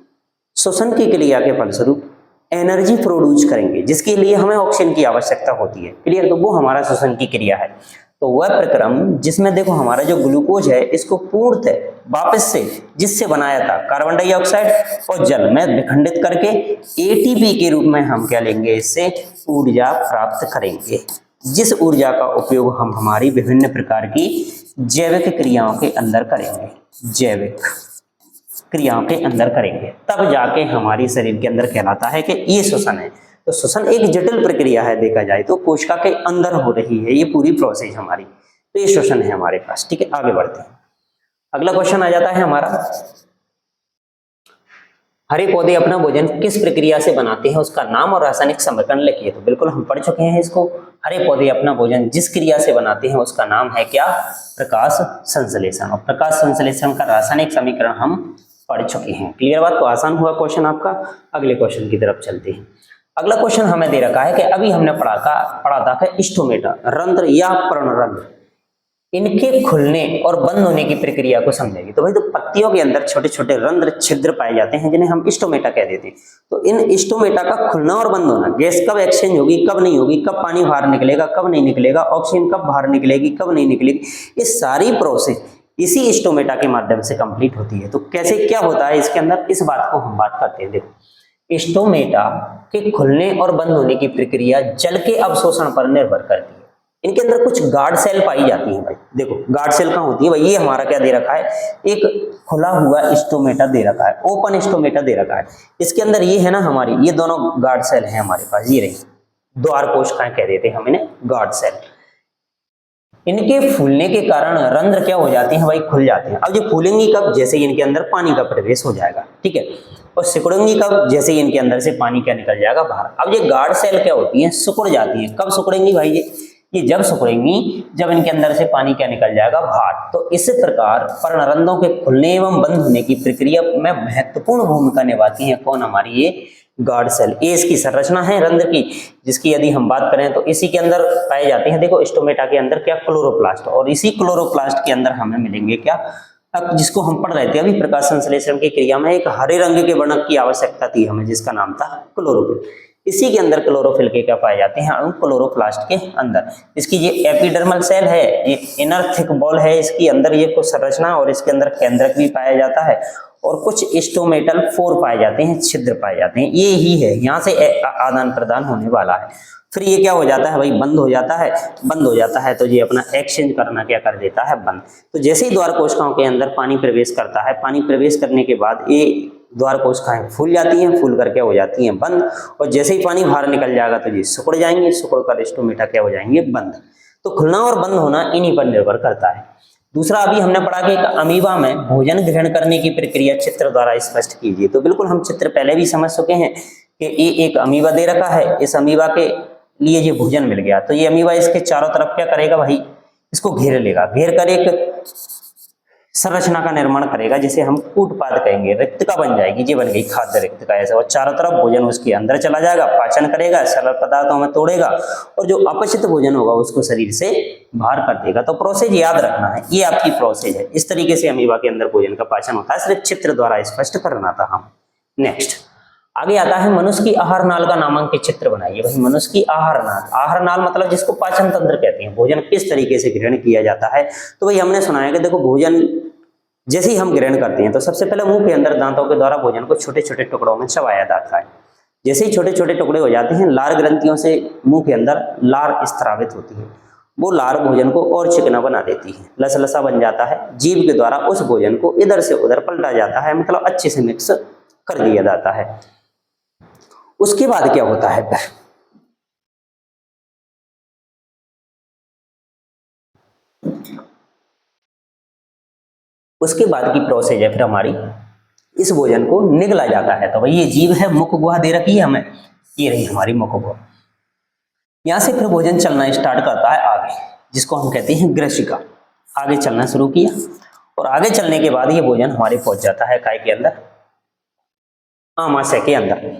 श्वसन की क्रिया के फलस्वरूप एनर्जी प्रोड्यूस करेंगे, जिसके लिए हमें ऑक्सीजन की आवश्यकता होती है। क्लियर? तो वो हमारा श्वसन की क्रिया है। तो वह प्रक्रम जिसमें देखो हमारा जो ग्लूकोज है इसको पूर्णतः वापस से जिससे बनाया था कार्बन डाइऑक्साइड और जल में विखंडित करके एटीपी के रूप में हम क्या लेंगे? इससे ऊर्जा प्राप्त करेंगे, जिस ऊर्जा का उपयोग हम हमारी विभिन्न प्रकार की जैविक क्रियाओं के अंदर करेंगे, जैविक क्रियाओं के अंदर करेंगे, तब जाके हमारी शरीर के अंदर कहलाता है कि ये श्वसन है। तो श्वसन एक जटिल प्रक्रिया है, देखा जाए तो कोशिका के अंदर हो रही है ये पूरी प्रोसेस हमारी। तो ये श्वसन है हमारे पास। ठीक है, आगे बढ़ते हैं। अगला क्वेश्चन आ जाता है हमारा, हरे पौधे अपना भोजन किस प्रक्रिया से बनाते हैं, उसका नाम और रासायनिक समीकरण लिखिए। तो बिल्कुल हम पढ़ चुके हैं इसको। हरे पौधे अपना भोजन जिस क्रिया से बनाते हैं उसका नाम है क्या? प्रकाश संश्लेषण। और प्रकाश संश्लेषण का रासायनिक समीकरण हम पढ़ चुके हैं। क्लियर बात? तो आसान हुआ क्वेश्चन आपका। अगले क्वेश्चन की तरफ चलते हैं। अगला क्वेश्चन हमें दे रखा है कि अभी हमने पढ़ा था कि स्टोमेटा, रंध्र या पर्णरंध्र, इनके खुलने और बंद होने की प्रक्रिया को समझेंगे। तो भाई तो पत्तियों के अंदर छोटे छोटे रंध्र छिद्र पाए जाते हैं जिन्हें हम स्टोमेटा कह देते हैं। तो इन स्टोमेटा का खुलना और बंद होना, गैस कब एक्सचेंज होगी कब नहीं होगी, कब पानी बाहर निकलेगा कब नहीं निकलेगा, ऑक्सीजन कब बाहर निकलेगी कब नहीं निकलेगी, ये सारी प्रोसेस इसी स्टोमेटा के माध्यम से कंप्लीट होती है। तो कैसे क्या होता है इसके अंदर, इस बात को हम बात करते हैं। देखो स्टोमेटा के खुलने और बंद होने की प्रक्रिया जल के अवशोषण पर निर्भर करती है। इनके अंदर कुछ गार्ड सेल पाई जाती हैं भाई। देखो गार्ड सेल कहाँ होती है भाई, ये हमारा क्या दे रखा है, एक खुला हुआ स्टोमेटा दे रखा है, ओपन स्टोमेटा दे रखा है। इसके अंदर ये है ना हमारी, ये दोनों गार्ड सेल हैं हमारे पास, ये रही द्वार कोशिकाएं कह देते हैं हम इन्हें, गार्ड सेल। इनके फूलने के कारण रंध्र क्या हो जाते हैं भाई, खुल जाते हैं। अब ये फूलेंगी कब, जैसे इनके अंदर पानी का प्रवेश हो जाएगा, ठीक है, और सिकुड़ेंगी कब, जैसे इनके अंदर से पानी क्या निकल जाएगा बाहर। अब ये गार्ड सेल क्या होती हैं, सिकुड़ जाती हैं। कब सिकुड़ेंगी भाई, ये जब सिकुड़ेंगी जब इनके अंदर से पानी क्या निकल जाएगा बाहर। तो इस प्रकार पर्णरंध्रों के खुलने एवं बंद होने की प्रक्रिया में महत्वपूर्ण भूमिका निभाती है कौन, हमारी ये गार्ड सेल। ये इसकी संरचना है रंध्र की, जिसकी यदि हम बात करें तो इसी के अंदर पाए जाते हैं। देखो स्टोमेटा के अंदर क्या, क्लोरोप्लास्ट, और इसी क्लोरोप्लास्ट के अंदर हमें मिलेंगे क्या, अब जिसको हम पढ़ रहे थे अभी प्रकाश संश्लेषण की क्रिया में, एक हरे रंग के वर्णक की आवश्यकता थी हमें, जिसका नाम था क्लोरोफिल। इसी के अंदर क्लोरोफिल के क्या पाए जाते हैं, क्लोरोप्लास्ट के अंदर। इसकी ये एपिडर्मल सेल है, ये इनर थिक बॉल है, इसके अंदर ये कुछ संरचना, और इसके अंदर केंद्रक भी पाया जाता है, और कुछ स्टोमेटल फोर पाए जाते हैं, छिद्र पाए जाते हैं। ये ही है, यहाँ से आदान प्रदान होने वाला है। फिर ये क्या हो जाता है भाई, बंद हो जाता है। बंद हो जाता है तो ये अपना एक्सचेंज करना क्या कर देता है, बंद। तो जैसे ही द्वार कोशिकाओं के अंदर पानी प्रवेश करता है, पानी प्रवेश करने के बाद ये द्वार कोशिकाएं फूल जाती हैं, फूल कर क्या हो जाती हैं, बंद। और जैसे ही पानी बाहर निकल जाएगा तो ये सिकुड़ जाएंगे, सिकुड़ कर स्टोमेटा क्या हो जाएंगे, बंद। तो खुलना और बंद होना इन्हीं पर निर्भर करता है। दूसरा अभी हमने पढ़ा कि एक अमीबा में भोजन ग्रहण करने की प्रक्रिया चित्र द्वारा स्पष्ट कीजिए। तो बिल्कुल हम चित्र पहले भी समझ चुके हैं कि ये एक अमीबा दे रखा है, इस अमीबा के लिए ये भोजन मिल गया, तो ये अमीबा इसके चारों तरफ क्या करेगा भाई, इसको घेर लेगा, घेर कर एक संरचना का निर्माण करेगा, जिसे हम कूटपाद कहेंगे, रिक्तिका बन जाएगी, ये बन गई खाद्य रिक्तिका ऐसा। और चारों तरफ भोजन उसके अंदर चला जाएगा, पाचन करेगा, सरल पदार्थों में तोड़ेगा, और जो अपचित भोजन होगा उसको शरीर से बाहर कर देगा। तो प्रोसेस याद रखना है, ये आपकी प्रोसेस है। इस तरीके से अमीबा के अंदर भोजन का पाचन होता है, सिर्फ चित्र द्वारा स्पष्ट करना था हम। नेक्स्ट आगे आता है, मनुष्य की आहार नाल का नामांकित चित्र बनाइए। भाई मनुष्य की आहार नाल, आहार नाल मतलब जिसको पाचन तंत्र कहते हैं, भोजन किस तरीके से ग्रहण किया जाता है। तो भाई हमने सुना है कि देखो भोजन जैसे ही हम ग्रहण करते हैं तो सबसे पहले मुंह के अंदर दांतों के द्वारा भोजन को छोटे छोटे टुकड़ों में चबाया जाता है। जैसे ही छोटे छोटे टुकड़े हो जाते हैं, लार ग्रंथियों से मुंह के अंदर लार स्त्रावित होती है, वो लार भोजन को और चिकना बना देती है, लसलसा बन जाता है। जीभ के द्वारा उस भोजन को इधर से उधर पलटा जाता है, मतलब अच्छे से मिक्स कर दिया जाता है। उसके बाद क्या होता है, उसके बाद की प्रोसेस है फिर हमारी, इस भोजन को निगला जाता है। तो भाई ये जीभ है, मुख गुहा दे रखी है हमें, ये रही हमारी मुख गुहा। यहां से फिर भोजन चलना स्टार्ट करता है आगे, जिसको हम कहते हैं ग्रसिका। आगे चलना शुरू किया, और आगे चलने के बाद ये भोजन हमारे पहुंच जाता है काय के अंदर, आमाशय के अंदर।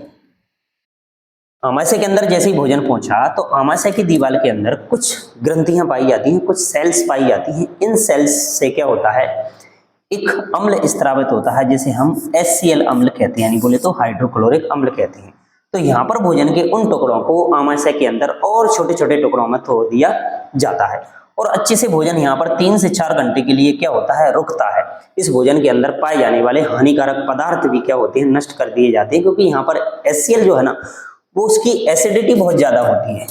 आमाशय के अंदर जैसे ही भोजन पहुंचा तो आमाशय की दीवार के अंदर कुछ ग्रंथियां पाई जाती हैं, कुछ सेल्स पाई जाती हैं। इन सेल्स से क्या होता है, एक अम्ल स्त्रावित होता है, जिसे हम HCl अम्ल कहते हैं, यानी बोले तो हाइड्रोक्लोरिक अम्ल कहते हैं। तो यहाँ पर भोजन के उन टुकड़ों को आमाशय के अंदर और छोटे छोटे टुकड़ों में तोड़ दिया जाता है, और अच्छे से भोजन यहाँ पर 3 से 4 घंटे के लिए क्या होता है, रुकता है। इस भोजन के अंदर पाए जाने वाले हानिकारक पदार्थ भी क्या होते हैं, नष्ट कर दिए जाते हैं, क्योंकि यहाँ पर HCl जो है ना, वो उसकी एसिडिटी बहुत ज्यादा होती है।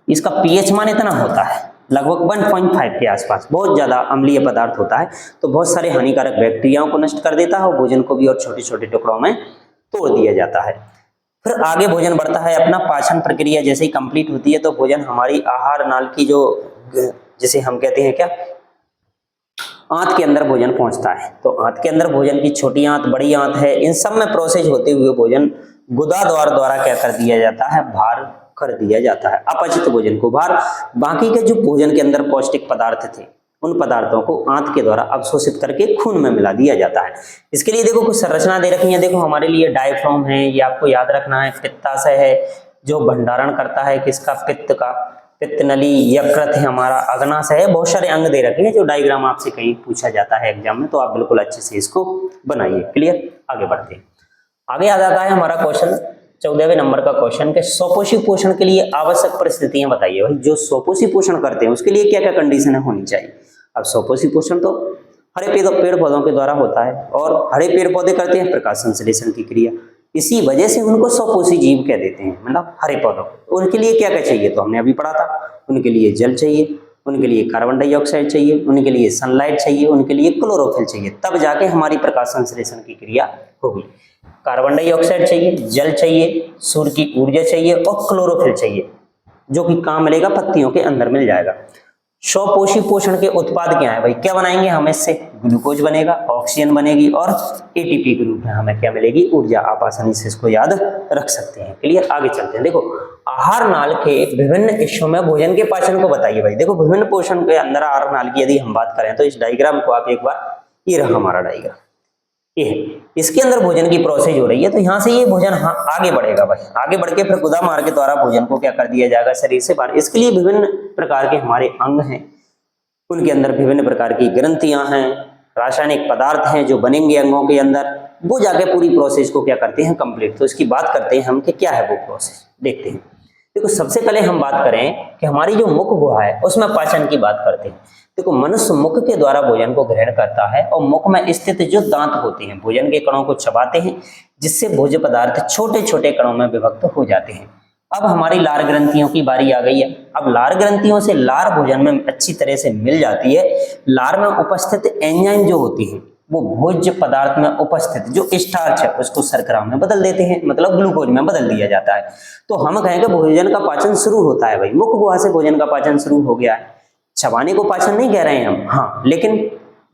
इसका pH मान इतना होता है, लगभग 1.5 के आसपास, बहुत ज्यादा अम्लीय पदार्थ होता है। तो बहुत सारे हानिकारक बैक्टीरियाओं को नष्ट कर देता है, और भोजन को भी और छोटे छोटे टुकड़ों में तोड़ दिया जाता है। फिर आगे भोजन बढ़ता है, अपना पाचन प्रक्रिया जैसे ही कंप्लीट होती है तो भोजन हमारी आहार नाल की जो, जिसे हम कहते हैं क्या, आंत के अंदर भोजन पहुंचता है। तो आंत के अंदर भोजन की छोटी आंत, बड़ी आंत है, इन सब में प्रोसेस होते हुए भोजन गुदा द्वारा क्या कर दिया जाता है, बाहर कर दिया जाता है, अपचित भोजन को बाहर। बाकी के जो भोजन के अंदर पौष्टिक पदार्थ थे, उन पदार्थों को आंत के द्वारा अवशोषित करके खून में मिला दिया जाता है। इसके लिए देखो कुछ संरचना दे रखी है। देखो हमारे लिए डायफ्राम है, ये आपको याद रखना है। पित्ताशय है जो भंडारण करता है किसका, पित्त का। पित्त नली, यकृत है हमारा, अग्नाशय है, बहुत सारे अंग दे रखे हैं जो डायग्राम आपसे कहीं पूछा जाता है एग्जाम में, तो आप बिल्कुल अच्छे से इसको बनाइए। क्लियर, आगे बढ़ते हैं। आगे आ जाता है हमारा क्वेश्चन 14वें नंबर का क्वेश्चन के स्वपोषी पोषण के लिए आवश्यक परिस्थितियां बताइए। भाई जो स्वपोषी पोषण करते हैं उसके लिए क्या क्या कंडीशन होनी चाहिए। अब स्वपोषी पोषण तो हरे पेड़ पौधों के द्वारा होता है, और हरे पेड़ पौधे करते हैं प्रकाश संश्लेषण की क्रिया, इसी वजह से उनको स्वपोषी जीव कह देते हैं, मतलब हरे पौधों। उनके लिए क्या क्या चाहिए, तो हमने अभी पढ़ा था, उनके लिए जल चाहिए, उनके लिए कार्बन डाइऑक्साइड चाहिए, उनके लिए सनलाइट चाहिए, उनके लिए क्लोरोफिल चाहिए, तब जाके हमारी प्रकाश संश्लेषण की क्रिया होगी। कार्बन डाइऑक्साइड चाहिए, जल चाहिए, सूर्य की ऊर्जा चाहिए और क्लोरोफिल चाहिए, जो कि कहाँ मिलेगा, पत्तियों के अंदर मिल जाएगा। स्वपोषी पोषण के उत्पाद क्या है भाई, क्या बनाएंगे हम इससे, ग्लूकोज बनेगा, ऑक्सीजन बनेगी और एटीपी के रूप में हमें क्या मिलेगी, ऊर्जा। आप आसानी से इसको याद रख सकते हैं। क्लियर, आगे चलते हैं। देखो आहार नाल के विभिन्न हिस्सों में भोजन के पाचन को बताइए। भाई देखो विभिन्न पोषण के अंदर आहार नाल की यदि हम बात करें तो इस डायग्राम को आप एक बार, ये रहा हमारा डायग्राम, ये है, इसके अंदर भोजन की प्रोसेस हो रही है, तो यहाँ से ये भोजन आगे बढ़ेगा भाई, आगे बढ़ के फिर गुदा मार्ग के द्वारा भोजन को क्या कर दिया जाएगा, शरीर से बाहर। इसके लिए विभिन्न प्रकार के हमारे अंग हैं, उनके अंदर विभिन्न प्रकार की ग्रंथियां हैं, रासायनिक पदार्थ हैं जो बनेंगे अंगों के अंदर, वो जाके पूरी प्रोसेस को क्या करते हैं, कंप्लीट। तो इसकी बात करते हैं हम कि क्या है वो प्रोसेस, देखते हैं। देखो सबसे पहले हम बात करें कि हमारी जो मुख गुहा है उसमें पाचन की बात करते हैं। देखो मनुष्य मुख के द्वारा भोजन को ग्रहण करता है, और मुख में स्थित जो दांत होते हैं भोजन के कणों को चबाते हैं, जिससे भोज्य पदार्थ छोटे छोटे कणों में विभक्त हो जाते हैं। अब हमारी लार ग्रंथियों की बारी आ गई है। अब लार ग्रंथियों से लार भोजन में अच्छी तरह से मिल जाती है। लार में उपस्थित एंजाइम जो होती है वो भोज्य पदार्थ में उपस्थित जो स्टार्च है उसको शर्करा में बदल देते हैं, मतलब ग्लूकोज में बदल दिया जाता है। तो हम कहेंगे भोजन का पाचन शुरू होता है भाई, मुख गुहा से भोजन का पाचन शुरू हो गया है। चबाने को पाचन नहीं कह रहे हैं हम, हाँ, लेकिन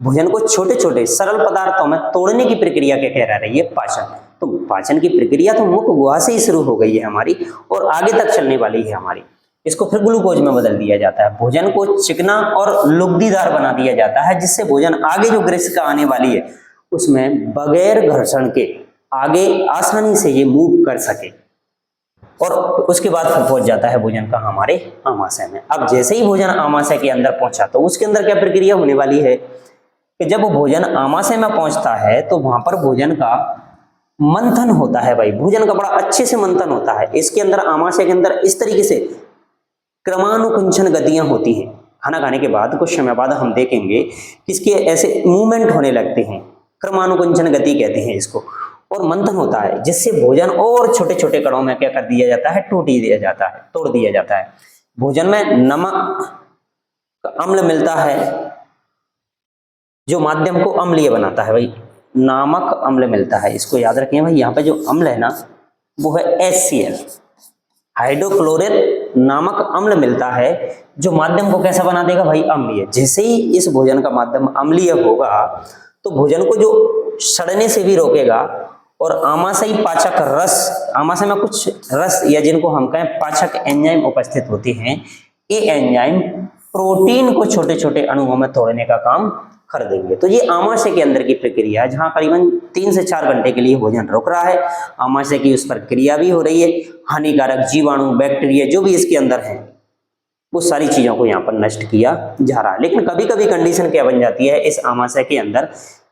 भोजन को छोटे छोटे सरल पदार्थों में तोड़ने की प्रक्रिया क्या कह रही है, पाचन। तो पाचन की प्रक्रिया तो मुख गुहा से ही शुरू हो गई है हमारी, और आगे तक चलने वाली है हमारी। इसको फिर ग्लूकोज में बदल दिया जाता है, भोजन को चिकना और लुगदीदार बना दिया जाता है, जिससे भोजन आगे जो ग्रसिका आने वाली है उसमें बगैर घर्षण के आगे आसानी से ये मूव कर सके, और उसके बाद फिर पहुंच जाता है भोजन का हमारे आमाशय में। अब जैसे ही भोजन आमाशय के अंदर पहुंचा तो उसके अंदर क्या प्रक्रिया होने वाली है कि जब वो भोजन आमाशय में पहुंचता है तो वहां पर भोजन का मंथन होता है भाई, भोजन का बड़ा अच्छे से मंथन होता है। इसके अंदर आमाशय के अंदर इस तरीके से क्रमानुकुंचन गतियां होती हैं। खाना खाने के बाद कुछ समय बाद हम देखेंगे कि इसके ऐसे मूवमेंट होने लगते हैं, क्रमानुकुंचन गति कहते हैं इसको, और मंथन होता है, जिससे भोजन और छोटे छोटे कणों में क्या कर दिया जाता है, टूट दिया जाता है, तोड़ दिया जाता है। भोजन में नमक अम्ल मिलता है जो माध्यम को अम्लीय बनाता है भाई, नामक अम्ल मिलता है, इसको याद रखें भाई। यहाँ पे जो अम्ल है ना वो है HCl, हाइड्रोक्लोरिक नामक अम्ल मिलता है, जो माध्यम को कैसा बना देगा भाई, अम्लीय। जैसे ही इस भोजन का माध्यम अम्लीय होगा तो भोजन को जो सड़ने से भी रोकेगा, और आमाशयी पाचक रस, आमाशय में कुछ रस या जिनको हम कहें पाचक एंजाइम उपस्थित होते हैं, ये एंजाइम प्रोटीन को छोटे छोटे अणुओं में तोड़ने का काम कर देंगे। तो ये आमाशय के अंदर की प्रक्रिया है, जहां करीबन 3 से 4 घंटे के लिए भोजन रुक रहा है, आमाशय की उस पर क्रिया भी हो रही है, हानिकारक जीवाणु बैक्टीरिया जो भी इसके अंदर हैं वो सारी चीजों को यहाँ पर नष्ट किया जा रहा है। लेकिन कभी कभी कंडीशन क्या बन जाती है इस आमाशय के अंदर,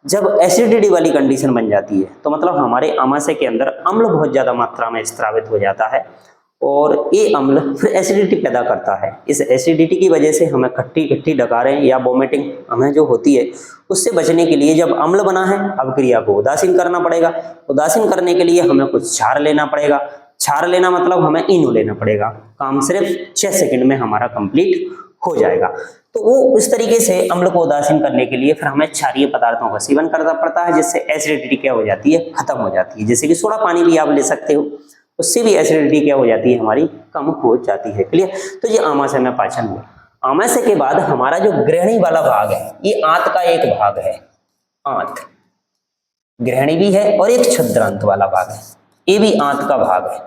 जब एसिडिटी वाली कंडीशन बन जाती है, तो मतलब हमारे आमाशय के अंदर अम्ल बहुत ज्यादा मात्रा में स्रावित हो जाता है, और ये अम्ल फिर एसिडिटी पैदा करता है। इस एसिडिटी की वजह से हमें खट्टी खट्टी डकारें या वोमिटिंग हमें जो होती है, उससे बचने के लिए जब अम्ल बना है अब क्रिया को उदासीन करना पड़ेगा। उदासीन करने के लिए हमें कुछ क्षार लेना पड़ेगा, क्षार लेना मतलब हमें इनो लेना पड़ेगा। काम सिर्फ 6 सेकंड में हमारा कंप्लीट हो जाएगा। तो वो इस तरीके से अम्ल को उदासीन करने के लिए फिर हमें क्षारीय पदार्थों का सेवन करना पड़ता है, जिससे एसिडिटी क्या हो जाती है, खत्म हो जाती है। जैसे कि सोडा पानी भी आप ले सकते हो, उससे भी एसिडिटी क्या हो जाती है, हमारी कम हो जाती है। क्लियर। तो ये आमाशय में पाचन हुआ। आमाशय के बाद हमारा जो ग्रहणी वाला भाग है, ये आंत का एक भाग है, आंत ग्रहणी भी है, और एक छद्रांत वाला भाग है, ये भी आंत का भाग है।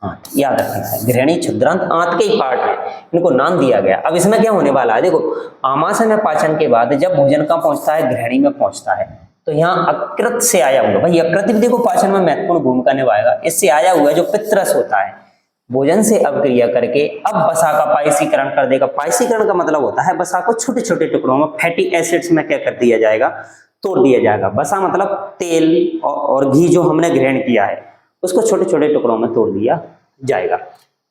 आंत याद रखना है, ग्रहणी छद्रांत आंत के ही पार्ट है, इनको नाम दिया गया। अब इसमें क्या होने वाला है, देखो आमाशय में पाचन के बाद जब भोजन कहाँ पहुंचता है, ग्रहणी में पहुंचता है, तो यहाँ यकृत से आया हुआ भाई, यकृत भी देखो पाचन में महत्वपूर्ण भूमिका निभाएगा। इससे आया हुआ जो पित्तरस होता है, भोजन से अपक्रिया करके अब वसा का पायसीकरण कर देगा। पायसीकरण का मतलब होता है वसा को छोटे छोटे टुकड़ों में फैटी एसिड्स में क्या कर दिया जाएगा, तोड़ दिया जाएगा। वसा मतलब तेल और घी जो हमने ग्रहण किया है उसको छोटे छोटे टुकड़ों में तोड़ दिया जाएगा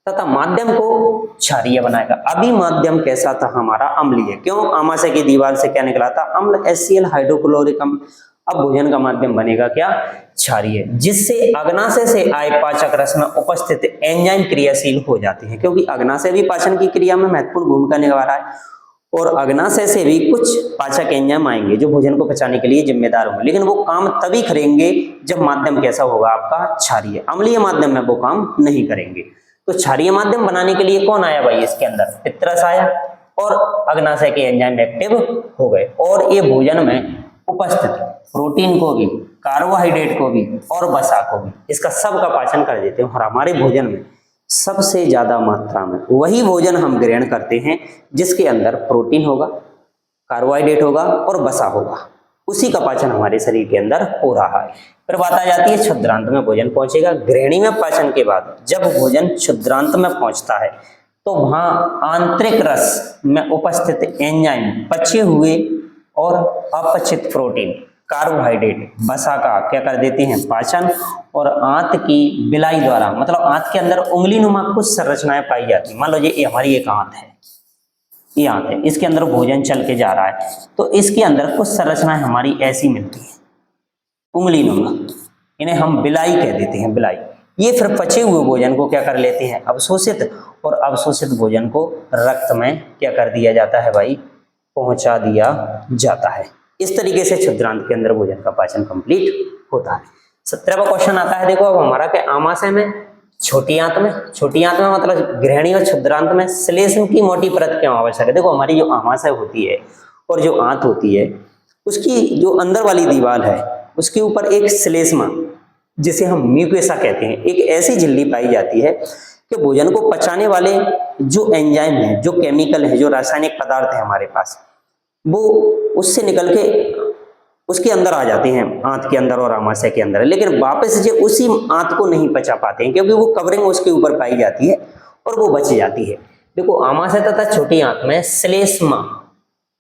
तथा माध्यम को क्षारीय बनाएगा। अभी माध्यम कैसा था हमारा, अम्लीय। क्यों, आमाशय की दीवार से क्या निकला था, अम्ल, HCl हाइड्रोक्लोरिक अम्ल। अब भोजन का माध्यम बनेगा क्या, क्षारीय, जिससे अग्नाशय से आए पाचक रस में उपस्थित एंजाइम क्रियाशील हो जाते हैं, क्योंकि अग्नाशय भी पाचन की क्रिया में महत्वपूर्ण भूमिका निभा रहा है और अग्नाशय से भी कुछ पाचक एंजाइम आएंगे जो भोजन को पचाने के लिए जिम्मेदार होंगे, लेकिन वो काम तभी करेंगे जब माध्यम कैसा होगा आपका, क्षारीय। अम्लीय माध्यम में वो काम नहीं करेंगे। तो क्षारीय माध्यम बनाने के लिए कौन आया भाई, इसके अंदर पितरस आया और अग्नाशय के एंजाइम एक्टिव हो गए और ये भोजन में उपस्थित प्रोटीन को भी, कार्बोहाइड्रेट को भी और वसा को भी, इसका सब का पाचन कर देते हैं। और हमारे भोजन में सबसे ज्यादा मात्रा में वही भोजन हम ग्रहण करते हैं जिसके अंदर प्रोटीन होगा, कार्बोहाइड्रेट होगा और वसा होगा, उसी का पाचन हमारे शरीर के अंदर हो रहा है। फिर बात आ जाती है क्षुद्रांत में भोजन पहुंचेगा। ग्रहणी में पाचन के बाद जब भोजन क्षुद्रांत में पहुंचता है तो वहां आंतरिक रस में उपस्थित एंजाइम, पचे हुए और अपचित प्रोटीन, कार्बोहाइड्रेट, वसा का क्या कर देते हैं, पाचन। और आंत की बिलाई द्वारा, मतलब आंत के अंदर उंगली नुमा कुछ संरचनाएं पाई जाती है। मान लो ये हमारी एक आंत है, ये आंत है, इसके अंदर भोजन चल के जा रहा है तो इसके अंदर कुछ संरचनाएं हमारी ऐसी मिलती है, उंगली नुमा, इन्हें हम बिलाई कह देते हैं, बिलाई। ये फिर पचे हुए भोजन को क्या कर लेते हैं, अवशोषित, और अवशोषित भोजन को रक्त में क्या कर दिया जाता है भाई, पहुंचा दिया जाता है। इस तरीके से क्षुद्रांत के अंदर भोजन का पाचन कंप्लीट होता है। 17वां क्वेश्चन आता है, देखो अब हमारा क्या, आमाशय में, छोटी आंत में, छोटी आंत में मतलब ग्रहणी और क्षुद्रांत में श्लेष्म की मोटी परत क्यों आवश्यक है। देखो हमारी जो आमाशय होती है और जो आंत होती है उसकी जो अंदर वाली दीवार है उसके ऊपर एक श्लेष्मा, जिसे हम म्यूकोसा कहते हैं, एक ऐसी झिल्ली पाई जाती है कि भोजन को पचाने वाले जो एंजाइम है, जो केमिकल है, जो रासायनिक पदार्थ है हमारे पास, वो उससे निकल के उसके अंदर आ जाते हैं, आंत के अंदर और आमाशय के अंदर, लेकिन वापस से उसी आंत को नहीं पचा पाते हैं क्योंकि वो कवरिंग उसके ऊपर पाई जाती है और वो बच जाती है। देखो आमाशय तथा छोटी आंत में श्लेष्मा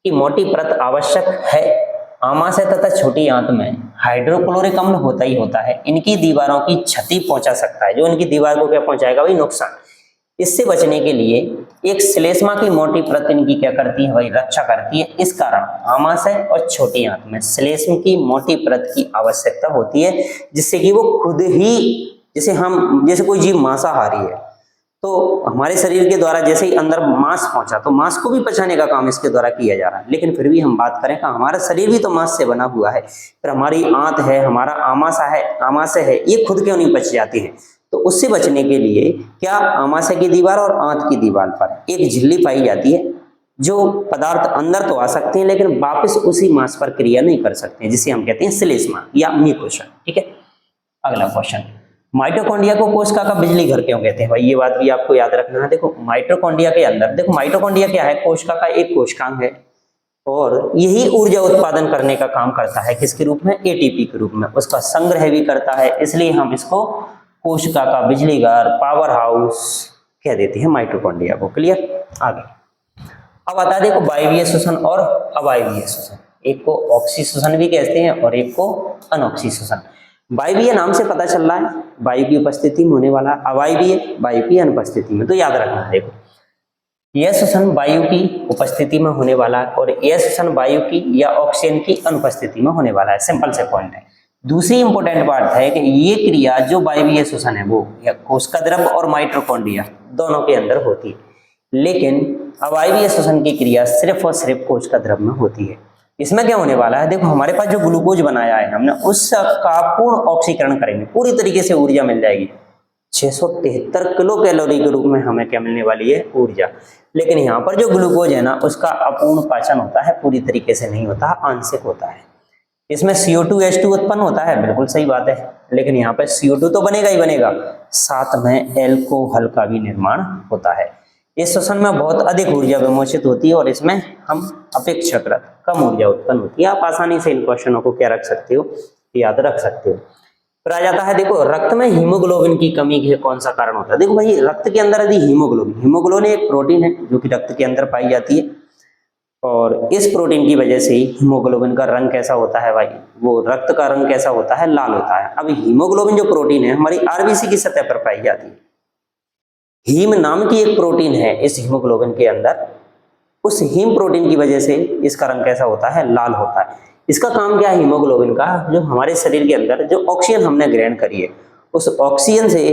की मोटी परत आवश्यक है। आमाशय तथा छोटी आंत में हाइड्रोक्लोरिक अम्ल होता ही होता है, इनकी दीवारों की क्षति पहुंचा सकता है, जो इनकी दीवार को क्या पहुंचाएगा भाई, नुकसान। इससे बचने के लिए एक श्लेष्मा की मोटी परत इनकी क्या करती है भाई, रक्षा करती है। इस कारण आमाशय और छोटी आंत में श्लेष्म की मोटी परत की आवश्यकता होती है, जिससे कि वो खुद ही, जैसे कोई जीव मांसाहारी है तो हमारे शरीर के द्वारा जैसे ही अंदर मांस पहुंचा तो मांस को भी पचाने का काम इसके द्वारा किया जा रहा है, लेकिन फिर भी हम बात करें कि हमारा शरीर भी तो मांस से बना हुआ है, फिर हमारी आंत है, हमारा आमाशय है, ये खुद क्यों नहीं पच जाती है। तो उससे बचने के लिए क्या, आमाशय की दीवार और आंत की दीवार पर एक झिल्ली पाई जाती है, जो पदार्थ अंदर तो आ सकते हैं लेकिन वापस उसी मांस पर क्रिया नहीं कर सकते हैं, जिसे हम कहते हैं श्लेष्मा या म्यूकोसा। ठीक है, अगला क्वेश्चन, माइटोकॉन्ड्रिया को कोशिका का बिजली घर क्यों कहते हैं भाई, ये बात भी आपको याद रखना है। देखो माइटोकॉन्ड्रिया के अंदर, देखो माइटोकॉन्ड्रिया क्या है, कोशिका का एक कोशिकांग है और यही ऊर्जा उत्पादन करने का काम करता है, किसके रूप में, एटीपी के रूप में, उसका संग्रह भी करता है, इसलिए हम इसको कोशिका का बिजली घर, पावर हाउस कह देते हैं माइटोकॉन्ड्रिया को। क्लियर, आगे अब आता है देखो वायवीय श्वसन और अवायवीय श्वसन, एक को ऑक्सी श्वसन भी कहते हैं और एक को अनऑक्सी श्वसन। वायवीय नाम से पता चल रहा है वायु की उपस्थिति में होने वाला, अवायवीय वायु की अनुपस्थिति में। तो याद रखना है, देखो यह श्वसन वायु की उपस्थिति में होने वाला है और यह श्वसन वायु की या ऑक्सीजन की अनुपस्थिति में होने वाला है, सिंपल से पॉइंट है। दूसरी इंपॉर्टेंट बात है कि ये क्रिया जो वायवीय श्वसन है वो या कोशिका द्रव और माइटोकॉन्ड्रिया दोनों के अंदर होती है, लेकिन अवायवीय श्वसन की क्रिया सिर्फ और सिर्फ कोशिका द्रव में होती है। इसमें क्या होने वाला है, देखो हमारे पास जो ग्लूकोज बनाया है हमने, उसका पूर्ण ऑक्सीकरण करेंगे, पूरी तरीके से ऊर्जा मिल जाएगी। 673 किलो कैलोरी के रूप में हमें क्या मिलने वाली है, ऊर्जा। लेकिन यहाँ पर जो ग्लूकोज है ना, उसका अपूर्ण पाचन होता है, पूरी तरीके से नहीं होता, आंशिक होता है। इसमें CO2 H2 उत्पन्न होता है, बिल्कुल सही बात है, लेकिन यहाँ पे CO2 तो बनेगा ही बनेगा, साथ में एल्कोहल का भी निर्माण होता है। इस श्वसन में बहुत अधिक ऊर्जा विमोचित होती है और इसमें हम अपेक्षाकृत कम ऊर्जा उत्पन्न होती है। आप आसानी से इन क्वेश्चनों को क्या रख सकते हो, याद रख सकते हो। फिर आ जाता है देखो रक्त में हीमोग्लोबिन की कमी के कौन सा कारण होता है। देखो भाई रक्त के अंदर यदि हीमोग्लोबिन एक प्रोटीन है जो कि रक्त के अंदर पाई जाती है, और इस प्रोटीन की वजह से ही हीमोग्लोबिन का रंग कैसा होता है भाई, वो रक्त का रंग कैसा होता है, लाल होता है। अब हीमोग्लोबिन जो प्रोटीन है हमारी आरबीसी की सतह पर पाई जाती है। हीम नाम की एक प्रोटीन है इस हीमोग्लोबिन के अंदर, उस हीम प्रोटीन की वजह से इसका रंग कैसा होता है, लाल होता है। इसका काम क्या है हीमोग्लोबिन का, जो हमारे शरीर के अंदर जो ऑक्सीजन हमने ग्रहण करी है उस ऑक्सीजन से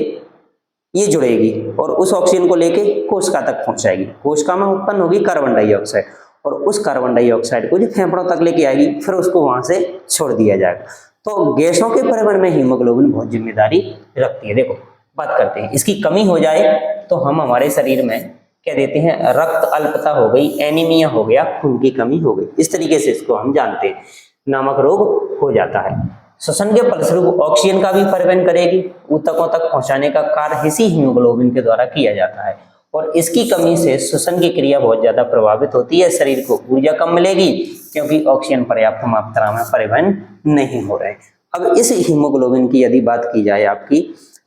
ये जुड़ेगी और उस ऑक्सीजन को लेके कोशिका तक पहुंचाएगी। कोशिका में उत्पन्न होगी कार्बन डाइऑक्साइड और उस कार्बन डाइऑक्साइड को जो फेफड़ों तक लेके आएगी, फिर उसको वहां से छोड़ दिया जाएगा। तो गैसों के परिवहन में हीमोग्लोबिन बहुत जिम्मेदारी रखती है। देखो बात करते हैं, इसकी कमी हो जाए तो हम हमारे शरीर में क्या देते हैं, रक्त अल्पता हो गई, एनीमिया हो गया, खून की कमी हो गई, इस तरीके से इसको हम जानते हैं, नामक रोग हो जाता है। श्वसन के फलस्वरूप ऑक्सीजन का भी परिवहन करेगी, ऊतकों तक पहुंचाने का कार्य इसी हीमोग्लोबिन के द्वारा किया जाता है, और इसकी कमी से श्वसन की क्रिया बहुत ज्यादा प्रभावित होती है, शरीर को ऊर्जा कम मिलेगी क्योंकि ऑक्सीजन पर्याप्त मात्रा में परिवहन नहीं हो रहे। अब इस हीमोग्लोबिन की यदि बात की जाए आपकी,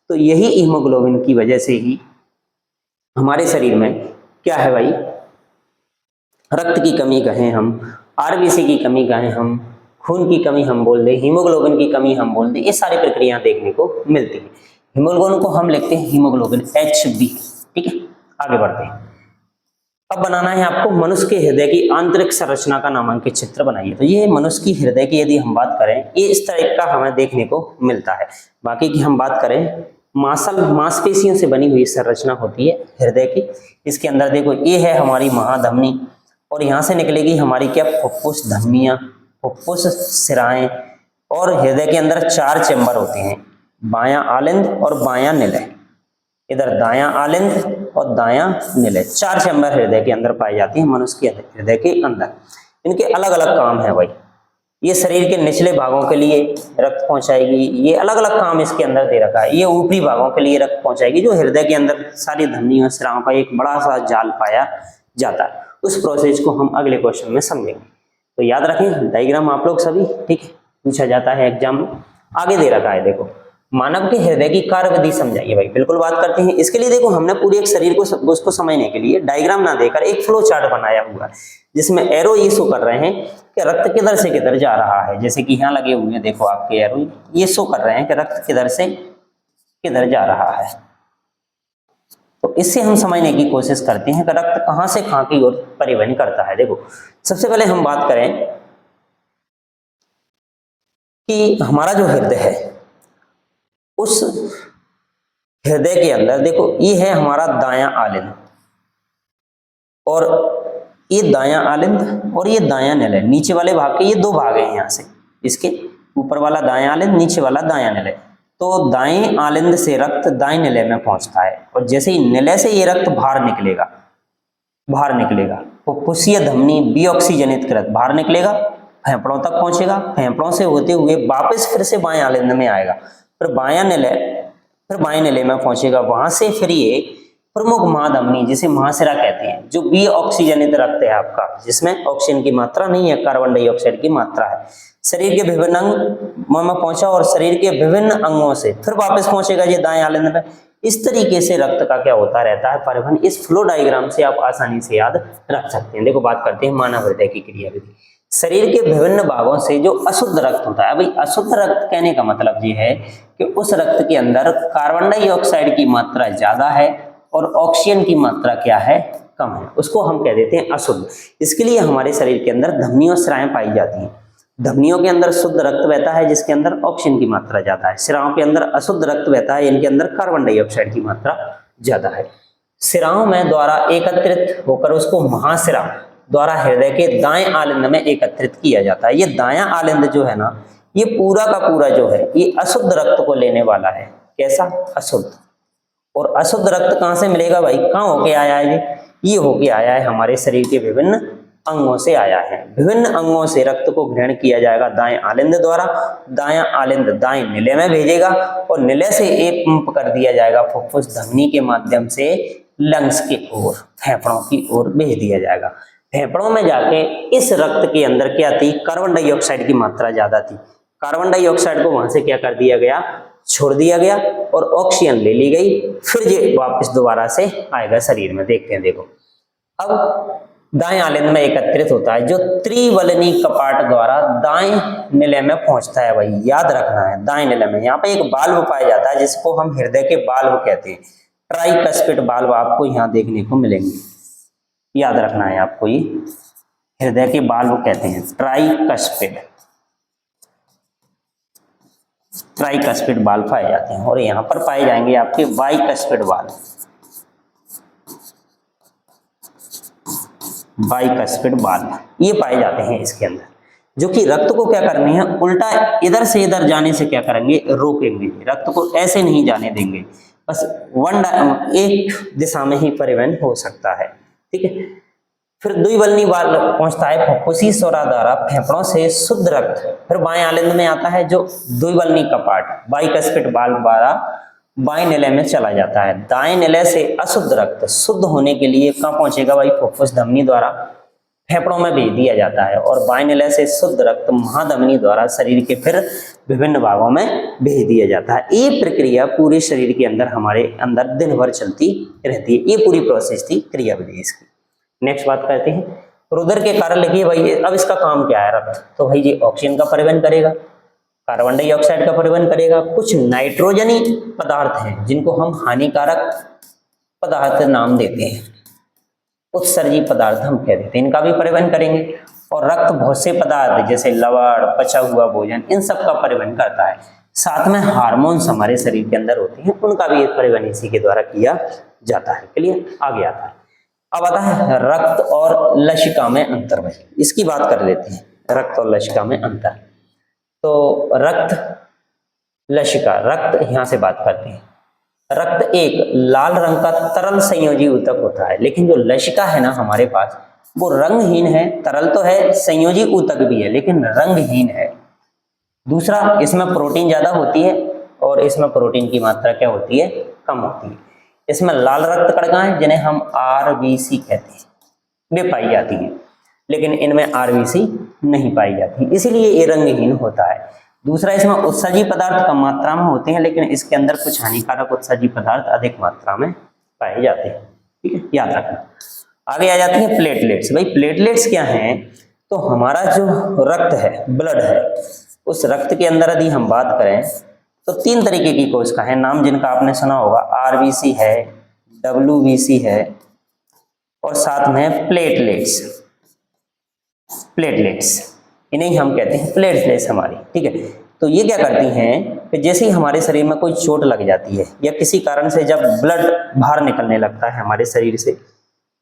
तो यही हीमोग्लोबिन की वजह से ही हमारे शरीर में क्या है भाई, रक्त की कमी कहें हम, आरबीसी की कमी कहें हम, खून की कमी हम बोल दें, हीमोग्लोबिन की कमी हम बोल दें, ये सारी प्रक्रियाएं देखने को मिलती है। हीमोग्लोबिन को हम लिखते हैं हीमोग्लोबिन HB। ठीक है, आगे बढ़ते हैं। अब बनाना है आपको मनुष्य के हृदय की आंतरिक संरचना का नामांकित चित्र बनाइए। तो ये मनुष्य की हृदय की यदि हम बात करें, ये इस तरह का हमें देखने को मिलता है। बाकी की हम बात करें, मांसपेशियों से बनी हुई संरचना होती है हृदय की। इसके अंदर देखो ये है हमारी महाधमनी, और यहाँ से निकलेगी हमारी क्या, फुफ्फुस धमनियां, फुफ्फुस सिराएं, और हृदय के अंदर 4 चैम्बर होते हैं, बायां आलिंद और बायां निलय। इधर दायां आलिंद और दायां निलय, 4 चैम्बर हृदय के अंदर पाई जाती है मनुष्य के हृदय के अंदर। इनके अलग अलग काम है भाई, ये शरीर के निचले भागों के लिए रक्त पहुंचाएगी, ये अलग अलग काम इसके अंदर दे रखा है। ये ऊपरी भागों के लिए रक्त पहुंचाएगी, जो हृदय के अंदर सारी धमनियों सिराओं का एक बड़ा सा जाल पाया जाता है। उस प्रोसेस को हम अगले क्वेश्चन में समझेंगे। तो याद रखें डायग्राम आप लोग सभी, ठीक है, पूछा जाता है एग्जाम में। आगे दे रखा है देखो, मानव के हृदय की कार्यविधि समझाइए भाई। बिल्कुल बात करते हैं। इसके लिए देखो हमने पूरे एक शरीर को उसको समझने के लिए डायग्राम ना देकर एक फ्लो चार्ट बनाया हुआ है, जिसमें एरो ये शो कर रहे हैं कि रक्त किधर से किधर जा रहा है। जैसे कि यहाँ लगे हुए हैं देखो आपके एरो, ये शो कर रहे हैं कि रक्त किधर से किधर जा रहा है। तो इससे हम समझने की कोशिश करते हैं कि रक्त कहां से कहां की ओर परिवहन करता है। देखो सबसे पहले हम बात करें कि हमारा जो हृदय है, उस हृदय के अंदर देखो ये है हमारा दायां आलिंद, और ये दायां आलिंद और ये दायां निलय, नीचे वाले भाग के ये 2 भाग हैं यहाँ से, इसके ऊपर वाला दायां आलिंद, नीचे वाला दायां निलय। तो दाएं आलिंद से रक्त दाएं निलय में पहुंचता है, और जैसे ही निलय से ये रक्त बाहर निकलेगा फुफ्फुसीय धमनी बीऑक्सीजनित रक्त बाहर निकलेगा, फेफड़ों तक पहुंचेगा, फेफड़ों से होते हुए वापस फिर से बाएं आलिंद में आएगा, फिर बाएं निलय में पहुंचेगा। वहां से फिर ये प्रमुख महाधमनी, जिसे महाशिरा कहते हैं, जो बी ऑक्सीजनित रक्त है आपका, जिसमें ऑक्सीजन की मात्रा नहीं है, कार्बन डाइऑक्साइड की मात्रा है, शरीर के विभिन्न अंग में पहुंचा और शरीर के विभिन्न अंगों से फिर वापस पहुंचेगा ये दाएं आलिंद में। इस तरीके से रक्त का क्या होता रहता है परिवहन। इस फ्लो डायग्राम से आप आसानी से याद रख सकते हैं। देखो बात करते हैं मानव हृदय की क्रियाविधि। शरीर के विभिन्न भागों से जो अशुद्ध रक्त होता है, भाई अशुद्ध रक्त कहने का मतलब ये है कि उस रक्त के अंदर कार्बन डाइऑक्साइड की मात्रा ज्यादा है और ऑक्सीजन की मात्रा क्या है, कम है, उसको हम कह देते हैं अशुद्ध। इसके लिए हमारे शरीर के अंदर धमनियों सिराएं पाई जाती हैं। धमनियों के अंदर शुद्ध रक्त बहता है जिसके अंदर ऑक्सीजन की मात्रा ज्यादा है, सिराओं के अंदर अशुद्ध रक्त बहता है, इनके अंदर कार्बन डाइऑक्साइड की मात्रा ज्यादा है। सिराओं में द्वारा एकत्रित होकर उसको महाशिरा द्वारा हृदय के दाएं आलिंद में एकत्रित किया जाता है। ये दायां आलिंद जो है ना, ये पूरा का पूरा जो है ये अशुद्ध रक्त को लेने वाला है। कैसा, अशुद्ध। और अशुद्ध रक्त कहां से मिलेगा भाई, कहां होके आया है ये होके आया है हमारे शरीर के विभिन्न अंगों से आया है। विभिन्न अंगों से रक्त को ग्रहण किया जाएगा दाएं आलिंद द्वारा, दायां आलिंद दाएं निलय में भेजेगा और निलय से एक पंप कर दिया जाएगा फुफ्फुस धमनी के माध्यम से लंग्स की ओर, फेफड़ों की ओर भेज दिया जाएगा। फेफड़ों में जाके इस रक्त के अंदर क्या थी, कार्बन डाइऑक्साइड की मात्रा ज्यादा थी। कार्बन डाइऑक्साइड को वहां से क्या कर दिया गया, छोड़ दिया गया और ऑक्सीजन ले ली गई, फिर ये वापस दोबारा से आएगा शरीर में। देखते हैं, देखो अब दाएं आलिंद में एकत्रित होता है, जो त्रिवलनी कपाट द्वारा दाएं निलय में पहुंचता है। भाई याद रखना है, दाएं निलय में यहाँ पे एक बाल्ब पाया जाता है जिसको हम हृदय के बाल्ब कहते हैं। ट्राइकस्पिड बाल्ब आपको यहाँ देखने को मिलेंगे, याद रखना है आपको, ये हृदय के बाल्ब कहते हैं, ट्राइकस्पिड बाल्ब पाए जाते हैं। और यहाँ पर पाए जाएंगे आपके बाइकस्पिड बाल्ब, ये पाए जाते हैं इसके अंदर, जो कि रक्त को क्या करने हैं, उल्टा इधर से इधर जाने से क्या करेंगे, रोकेंगे। रक्त को ऐसे नहीं जाने देंगे, बस एक दिशा में ही परिवहन हो सकता है। ठीक है, फिर द्विवल्नी बाल्ब पहुंचता है फुफ्फुसी स्वरा द्वारा फेफड़ों से शुद्ध रक्त, फिर बाएं आलिंद में आता है जो द्विवल्नी कपाट बाइकस्पिड बाल्ब द्वारा बाएं निलय में चला जाता है। दाएं निलय से अशुद्ध रक्त शुद्ध होने के लिए कहाँ पहुंचेगा, भाई फुफ्फुस धमनी द्वारा फेफड़ों में भेज दिया जाता है, और बाएं निलय से शुद्ध रक्त महाधमनी द्वारा शरीर के फिर विभिन्न भागों में भेज दिया जाता है। ये प्रक्रिया पूरे शरीर के अंदर हमारे अंदर दिन भर चलती रहती है। ये पूरी प्रोसेस थी क्रियाविधि इसकी। नेक्स्ट बात करते हैं, रुधिर के कारण लिखिए भाई, अब इसका काम क्या है रक्त, तो भाई ये ऑक्सीजन का परिवहन करेगा, कार्बन डाइऑक्साइड का परिवहन करेगा, कुछ नाइट्रोजनी पदार्थ हैं जिनको हम हानिकारक पदार्थ नाम देते हैं, उत्सर्जी पदार्थ हम कह देते हैं, इनका भी परिवहन करेंगे। और रक्त बहुत से पदार्थ जैसे लवण, पचा हुआ भोजन, इन सब का परिवहन करता है। साथ में हार्मोन्स हमारे शरीर के अंदर होते हैं, उनका भी परिवहन इसी के द्वारा किया जाता है। क्लियर, आगे आता है। अब आता है रक्त और लसिका में अंतर। भाई इसकी बात कर लेते हैं, रक्त और लसिका में अंतर। तो रक्त, लसिका, रक्त यहां से बात करते हैं। रक्त एक लाल रंग का तरल संयोजी ऊतक होता है, लेकिन जो लसिका है ना हमारे पास, वो रंगहीन है। तरल तो है, संयोजी ऊतक भी है, लेकिन रंगहीन है। दूसरा, इसमें प्रोटीन ज्यादा होती है और इसमें प्रोटीन की मात्रा क्या होती है, कम होती है। इसमें लाल रक्त कणिकाएं जिन्हें हम आरबीसी कहते हैं, वे पाई जाती हैं, लेकिन इनमें आरबीसी नहीं पाई जाती, इसीलिए ये रंगहीन होता है। दूसरा, इसमें उत्सर्जी पदार्थ कम मात्रा में होते हैं, लेकिन इसके अंदर कुछ हानिकारक उत्सर्जी पदार्थ अधिक मात्रा में पाए जाते हैं। ठीक है, याद रखना। आगे आ जाती है प्लेटलेट्स। भाई प्लेटलेट्स क्या हैं, तो हमारा जो रक्त है, ब्लड है, उस रक्त के अंदर यदि हम बात करें तो 3 तरीके की कोशिका है, नाम जिनका आपने सुना होगा, आरबीसी है, डब्ल्यूबीसी है, और साथ में प्लेटलेट्स। इन्हें हम कहते हैं प्लेटलेट्स हमारी। ठीक है, तो ये क्या करती हैं कि जैसे ही हमारे शरीर में कोई चोट लग जाती है या किसी कारण से जब ब्लड बाहर निकलने लगता है हमारे शरीर से,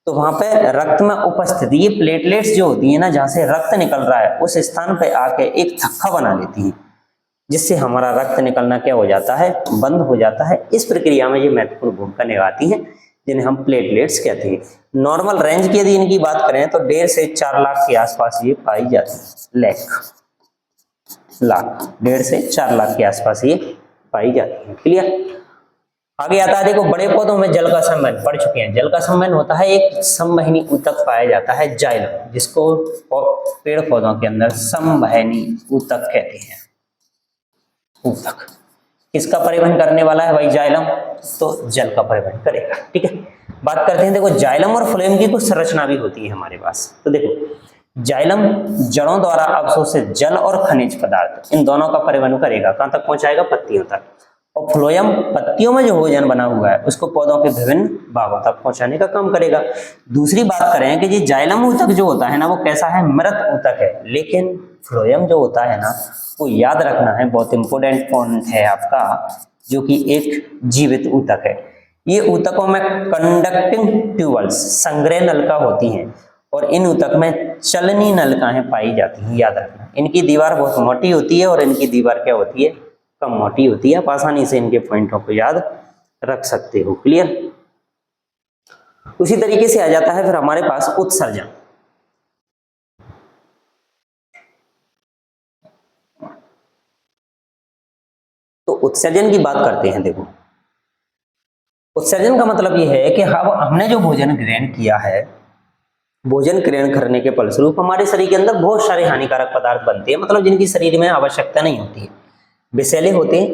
तो वहां पे रक्त में उपस्थित ये प्लेटलेट्स जो होती है ना, जहां से रक्त निकल रहा है उस स्थान पे आके एक थक्का बना लेती है, जिससे हमारा रक्त निकलना क्या हो जाता है, बंद हो जाता है। इस प्रक्रिया में ये महत्वपूर्ण भूमिका निभाती है, जिन्हें हम प्लेटलेट्स कहते हैं। नॉर्मल रेंज की यदि इनकी बात करें तो 1.5 से 4 लाख के आसपास ये पाई जाती है। लाख 1.5 से 4 लाख के आसपास ये पाई जाती है। क्लियर, आगे आता है, देखो बड़े पौधों में जल का संवहन पढ़ चुके हैं। जल का संवहन होता है, एक संवहनी ऊतक पाया जाता है जाइलम, जिसको पेड़ पौधों के अंदर संवहनी ऊतक कहते हैं। ऊतक किसका परिवहन करने वाला है भाई, जाइलम, तो जल का परिवहन करेगा। ठीक है, बात करते हैं, देखो जाइलम और फ्लोएम की कुछ संरचना भी होती है हमारे पास। तो देखो जाइलम जड़ों द्वारा अवशोषित जल और खनिज पदार्थ, इन दोनों का परिवहन करेगा, कहां तक पहुंचाएगा, पत्तियों तक। और फ्लोएम पत्तियों में जो भोजन बना हुआ है उसको पौधों के विभिन्न भागों तक पहुंचाने का काम करेगा। दूसरी बात करें कि ये जाइलम ऊतक जो होता है ना, वो कैसा है, मृत ऊतक है, लेकिन फ्लोएम जो होता है ना, वो याद रखना है, बहुत इंपॉर्टेंट पॉइंट है आपका, जो कि एक जीवित ऊतक है। ये ऊतकों में कंडक्टिंग ट्यूबल्स, संग्रह नलिका होती हैं, और इन ऊतक में चलनी नलिकाएं पाई जाती हैं। याद रखना, इनकी दीवार बहुत मोटी होती है और इनकी दीवार क्या होती है, कम मोटी होती है। आप आसानी से इनके पॉइंटों को याद रख सकते हो। क्लियर, उसी तरीके से आ जाता है फिर हमारे पास उत्सर्जन। तो उत्सर्जन की बात करते हैं। देखो उत्सर्जन का मतलब यह है कि हमने जो भोजन ग्रहण किया है, भोजन ग्रहण करने के फलस्वरूप हमारे शरीर के अंदर बहुत सारे हानिकारक पदार्थ बनते हैं, मतलब जिनकी शरीर में आवश्यकता नहीं होती है, विषैले होते हैं,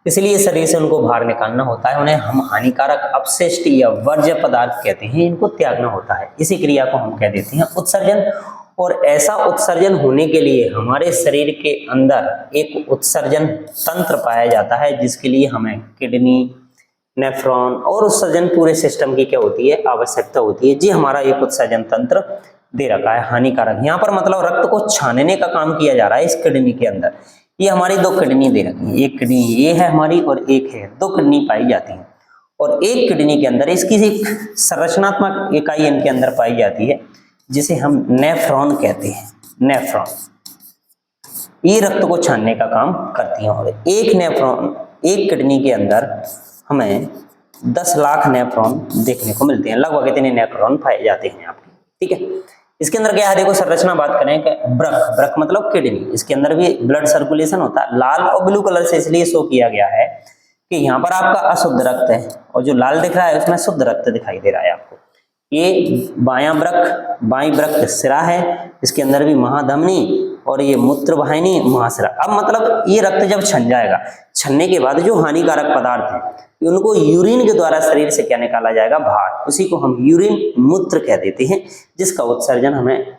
इसलिए शरीर से उनको बाहर निकालना होता है। उन्हें हम हानिकारक अपशिष्ट या वर्ज्य पदार्थ कहते हैं, इनको त्यागना होता है। इसी क्रिया को हम कह देते हैं उत्सर्जन। और ऐसा उत्सर्जन होने के लिए हमारे शरीर के अंदर एक उत्सर्जन तंत्र पाया जाता है, जिसके लिए हमें किडनी, नेफ्रॉन और उत्सर्जन पूरे सिस्टम की क्या होती है, आवश्यकता होती है। जी हमारा एक उत्सर्जन तंत्र दे रखा है हानिकारक। यहाँ पर मतलब रक्त को छानने का काम किया जा रहा है इस किडनी के अंदर। ये हमारी दो किडनी दे रखी है, एक किडनी ये है हमारी और एक है, दो किडनी पाई जाती हैं। और एक किडनी के अंदर इसकी एक संरचनात्मक इकाई इनके अंदर पाई जाती है, जिसे हम नेफ्रॉन कहते हैं। नेफ्रॉन ये रक्त को छानने का काम करती हैं। और एक नेफ्रॉन, एक किडनी के अंदर हमें 10 लाख नेफ्रॉन देखने को मिलते हैं। लगभग इतने नेफ्रॉन पाए जाते हैं आपके, ठीक है। इसके अंदर क्या है, देखो संरचना बात करें कि ब्रक मतलब किडनी, इसके अंदर भी ब्लड सर्कुलेशन होता है। लाल और ब्लू कलर से इसलिए शो किया गया है कि यहाँ पर आपका अशुद्ध रक्त है और जो लाल दिख रहा है उसमें शुद्ध रक्त दिखाई दे रहा है आपको। ये बाई ब्रक सिरा है, इसके अंदर भी महाधमनी और ये मूत्र वाहिनी महासिरा। अब मतलब ये रक्त जब छन जाएगा, छनने के बाद जो हानिकारक पदार्थ हैं उनको यूरिन के द्वारा शरीर से क्या निकाला जाएगा, बाहर। उसी को हम यूरिन मूत्र कह देते हैं, जिसका उत्सर्जन हमें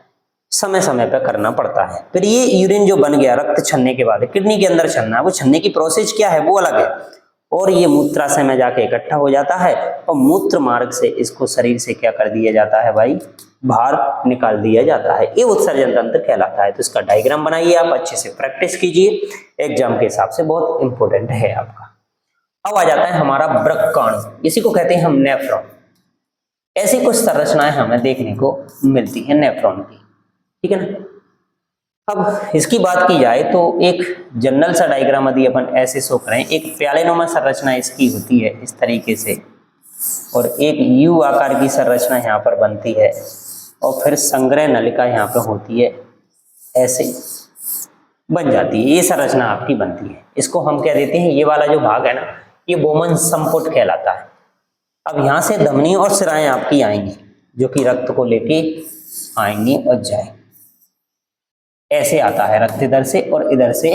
समय समय पर करना पड़ता है। फिर ये यूरिन जो बन गया रक्त छनने के बाद किडनी के अंदर छनना है, वो छनने की प्रोसेस क्या है वो अलग है। और ये मूत्राशय में जाके इकट्ठा हो जाता है और मूत्र मार्ग से इसको शरीर से क्या कर दिया जाता है भाई, बाहर निकाल दिया जाता है। ये उत्सर्जन तंत्र कहलाता है। तो इसका डायग्राम बनाइए, आप अच्छे से प्रैक्टिस कीजिए, एग्जाम के हिसाब से बहुत इंपॉर्टेंट है आपका। अब आ जाता है हमारा ब्रक्काणु, इसी को कहते हैं हम नेफ्रॉन। ऐसी कुछ संरचनाएं हमें देखने को मिलती है नेफ्रॉन की, ठीक है ना। अब इसकी बात की जाए तो एक जनरल सा डायग्राम यदि अपन ऐसे शो करें, एक प्यालेनुमा संरचना इसकी होती है इस तरीके से, और एक यू आकार की संरचना यहाँ पर बनती है, और फिर संग्रह नलिका यहाँ पे होती है, ऐसे बन जाती है। ये संरचना आपकी बनती है। इसको हम क्या देते हैं, ये वाला जो भाग है ना, ये बोमन संपुट कहलाता है। अब यहाँ से धमनी और सिराएं आपकी आएंगी, जो कि रक्त को लेके आएंगी और जाएंगी। ऐसे आता है रक्त इधर से और इधर से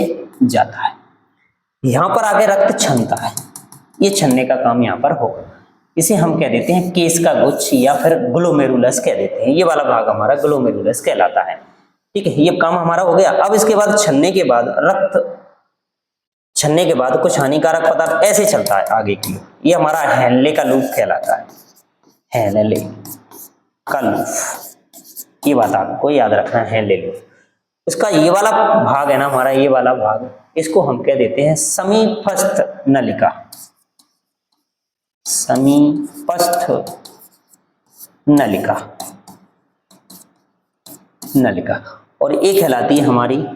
जाता है। यहाँ पर आगे रक्त छनता है, ये छनने का काम यहाँ पर होगा। इसे हम कह देते हैं केस का गुच्छ या फिर ग्लोमेरुलस कह देते हैं। ये वाला भाग हमारा ग्लोमेरुलस कहलाता है, ठीक है। ये काम हमारा हो गया। अब इसके बाद छनने के बाद रक्त छनने के बाद कुछ हानिकारक पदार्थ ऐसे चलता है आगे की। ये हमारा हेनले का लूप कहलाता है, हेनले का लूप। ये बात आपको याद रखना है, हेनले लूप। इसका ये वाला भाग है ना हमारा, ये वाला भाग, इसको हम कह देते हैं समीपस्थ नलिका, समीपस्थ नलिका, नलिका। और ये कहलाती है हमारी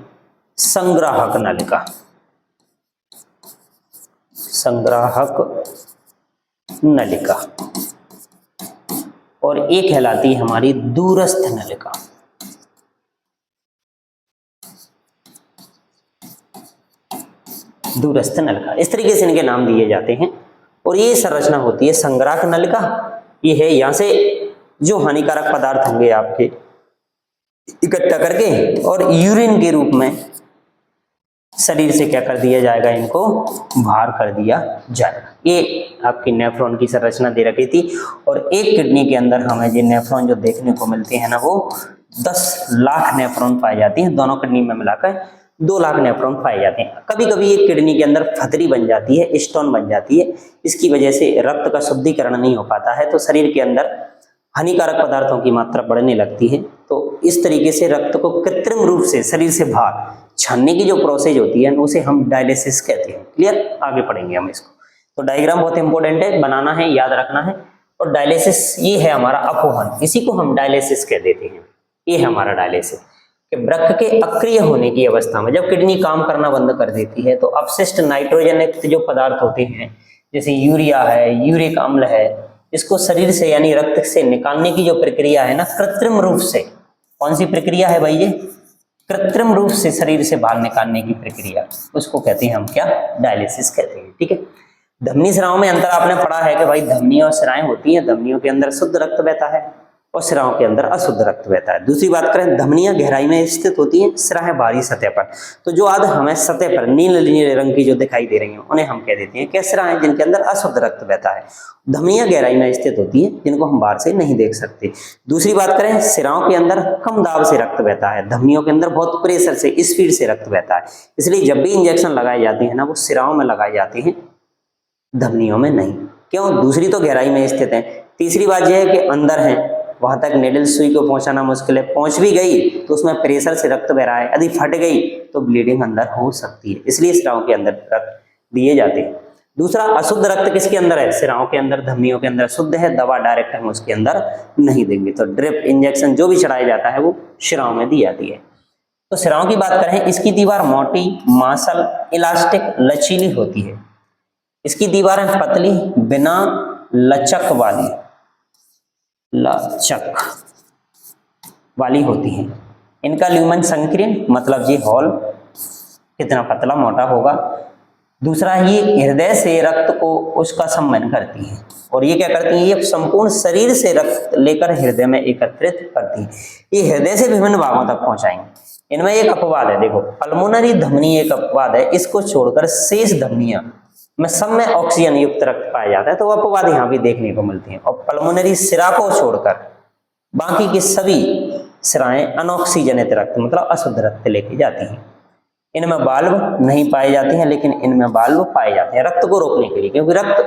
संग्राहक नलिका, संग्राहक नलिका। और ये कहलाती है हमारी दूरस्थ नलिका, दूरस्थ नलिका। इस तरीके से इनके नाम दिए जाते हैं। और ये संरचना होती है संग्राहक नलिका। ये है, यहाँ से जो हानिकारक पदार्थ होंगे आपके इकट्ठा करके और यूरिन के रूप में शरीर से क्या कर दिया जाएगा, इनको बाहर कर दिया जाएगा। ये आपकी नेफ्रॉन की संरचना दे रखी थी। और एक किडनी के अंदर हमें जो नेफ्रॉन जो देखने को मिलते हैं ना, वो 10 लाख नेफ्रॉन पाए जाती हैं। दोनों किडनी में मिलाकर 2 लाख नेफ्रॉन पाए जाते हैं। कभी कभी एक किडनी के अंदर फतरी बन जाती है, स्टोन बन जाती है। इसकी वजह से रक्त का शुद्धिकरण नहीं हो पाता है, तो शरीर के अंदर हानिकारक पदार्थों की मात्रा बढ़ने लगती है। तो इस तरीके से रक्त को कृत्रिम रूप से शरीर से बाहर छानने की जो प्रोसेस होती है उसे हम डायलिसिस कहते हैं। क्लियर, आगे पढ़ेंगे हम इसको। तो डायग्राम बहुत इंपॉर्टेंट है, बनाना है, याद रखना है। और डायलिसिस ये है हमारा अपोहन, इसी को हम डायलिसिस कह देते हैं। ये है हमारा डायलिसिस कि वृक्क के अक्रिय होने की अवस्था में जब किडनी काम करना बंद कर देती है, तो अपशिष्ट नाइट्रोजन युक्त जो पदार्थ होते हैं, जैसे यूरिया है, यूरिक अम्ल है, इसको शरीर से यानी रक्त से निकालने की जो प्रक्रिया है ना, कृत्रिम रूप से, कौन सी प्रक्रिया है भाई, ये कृत्रिम रूप से शरीर से बाहर निकालने की प्रक्रिया, उसको कहते हैं हम क्या, डायलिसिस कहते हैं, ठीक है। धमनी सिराओं में अंतर आपने पढ़ा है कि भाई धमनी और सिराएं होती हैं, धमनियों के अंदर शुद्ध रक्त बहता है और सिराओं के अंदर अशुद्ध रक्त बहता है। दूसरी बात करें, धमनियां गहराई में स्थित होती हैं, सिराएं बाहरी सतह पर। तो जो आज हमें सतह पर नीले रंग की जो दिखाई दे रही हैं उन्हें हम कह देते हैं क्या, सिराएं, जिनके अंदर अशुद्ध रक्त बहता है। धमनियां गहराई में स्थित होती हैं जिनको हम बाहर से नहीं देख सकते। दूसरी बात करें, सिराओं के अंदर कम दाब से रक्त बहता है, धमनियों के अंदर बहुत प्रेशर से, स्पीड से रक्त बहता है। इसलिए जब भी इंजेक्शन लगाए जाते हैं ना, वो सिराओं में लगाए जाते हैं, धमनियों में नहीं। क्यों? दूसरी तो गहराई में स्थित है। तीसरी बात यह है कि अंदर है, वहां तक नेडल सुई को पहुंचाना मुश्किल है, पहुंच भी गई तो उसमें प्रेशर से रक्त बह रहा है, यदि फट गई तो ब्लीडिंग अंदर हो सकती है, इसलिए सिराओं के अंदर रक्त दिए जाते हैं। दूसरा, अशुद्ध रक्त किसके अंदर है? सिराओं के अंदर, धमनियों के अंदर शुद्ध है, दवा डायरेक्ट हम उसके अंदर नहीं देंगे। तो ड्रिप इंजेक्शन जो भी चढ़ाया जाता है वो सिराओं में दी जाती है। तो सिराओं की बात करें, इसकी दीवार मोटी, मांसल, इलास्टिक, लचीली होती है। इसकी दीवारें पतली, बिना लचक वाली होती हैं। इनका ल्यूमेन संकीर्ण, मतलब ये हॉल कितना पतला मोटा होगा। दूसरा, ये हृदय से रक्त को उसका संवहन करती है, और ये क्या करती है, ये संपूर्ण शरीर से रक्त लेकर हृदय में एकत्रित करती है। ये हृदय से विभिन्न भागों तक पहुंचाएंगे। इनमें एक अपवाद है, देखो पल्मोनरी धमनी एक अपवाद है, इसको छोड़कर शेष धमनियां में सब में ऑक्सीजन युक्त रक्त पाया जाता है, तो वो अपवाद यहाँ भी देखने को मिलती हैं। और पल्मोनरी सिरा को छोड़कर बाकी की सभी सिराएं अनऑक्सीजनित रक्त, मतलब अशुद्ध रक्त लेके जाती हैं। इनमें वाल्व नहीं पाए जाते हैं, लेकिन इनमें वाल्व पाए जाते हैं रक्त को रोकने के लिए, क्योंकि रक्त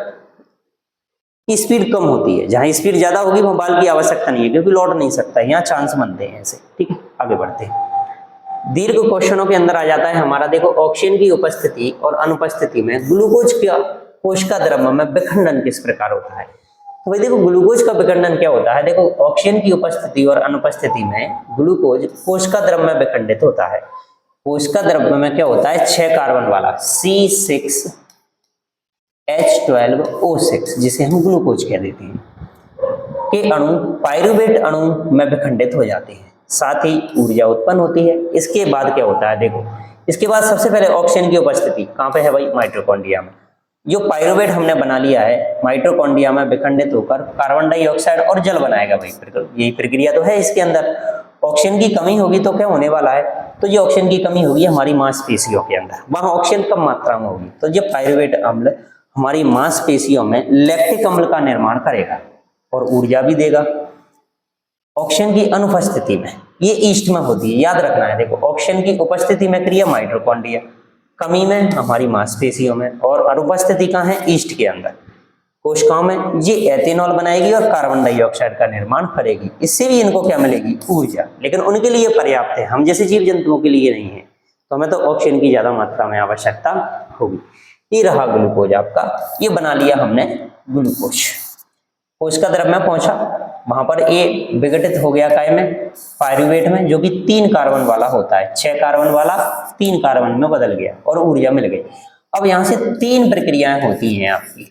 की स्पीड कम होती है। जहां स्पीड ज्यादा होगी वहां वाल्व की आवश्यकता नहीं है, क्योंकि लौट नहीं सकता, यहाँ चांस बनते हैं ऐसे। ठीक है, आगे बढ़ते हैं। दीर्घ क्वेश्चनों के अंदर आ जाता है हमारा, देखो ऑक्सीजन की उपस्थिति और अनुपस्थिति में ग्लूकोज का कोशिका द्रव्य में विखंडन किस प्रकार होता है। तो भाई देखो, ग्लूकोज का विखंडन क्या होता है। देखो, ऑक्सीजन की उपस्थिति और अनुपस्थिति में ग्लूकोज कोशिका द्रव्य में विखंडित होता है। कोशिका द्रव्य में क्या होता है, 6 कार्बन वाला C6H12O6, जिसे हम ग्लूकोज कह देते हैं, के अणु पाइरुवेट अणु में विखंडित हो जाते हैं, साथ ही ऊर्जा उत्पन्न होती है। इसके बाद क्या होता है, देखो इसके बाद सबसे पहले ऑक्सीजन की उपस्थिति कहाँ पे है भाई, माइटोकॉन्ड्रिया में। जो पाइरुवेट हमने बना लिया है, माइटोकॉन्ड्रिया में विखंडित होकर कार्बन डाइऑक्साइड और जल बनाएगा भाई, यही प्रक्रिया तो है इसके अंदर। ऑक्सीजन की कमी होगी तो क्या होने वाला है, तो ये ऑक्सीजन की कमी होगी हमारी मांसपेशियों के अंदर, वहां ऑक्सीजन कम मात्रा में होगी, तो ये पाइरुवेट अम्ल हमारी मांसपेशियों में लैक्टिक अम्ल का निर्माण करेगा और ऊर्जा भी देगा। ऑक्सीजन की अनुपस्थिति में ये ईस्ट में होती है, याद रखना है। देखो, ऑक्सीजन की उपस्थिति में क्रिया माइटोकॉन्ड्रिया, कमी में हमारी मांसपेशियों में, और अनुपस्थिति कहाँ है, ईस्ट के अंदर कोशिकाओं में। ये एथेनॉल बनाएगी और कार्बन डाइऑक्साइड का निर्माण करेगी, इससे भी इनको क्या मिलेगी, ऊर्जा। लेकिन उनके लिए पर्याप्त है, हम जैसे जीव जंतुओं के लिए नहीं है, तो हमें तो ऑक्सीजन की ज्यादा मात्रा में आवश्यकता होगी। ये रहा ग्लूकोज आपका, ये बना लिया हमने ग्लूकोज। कोशिका द्रव्य में पहुंचा, वहां पर ये विघटित हो गया काय में, पाइरुवेट में, जो कि 3 कार्बन वाला होता है। 6 कार्बन वाला 3 कार्बन में बदल गया और ऊर्जा मिल गई। अब यहां से 3 प्रक्रियाएं होती हैं आपकी,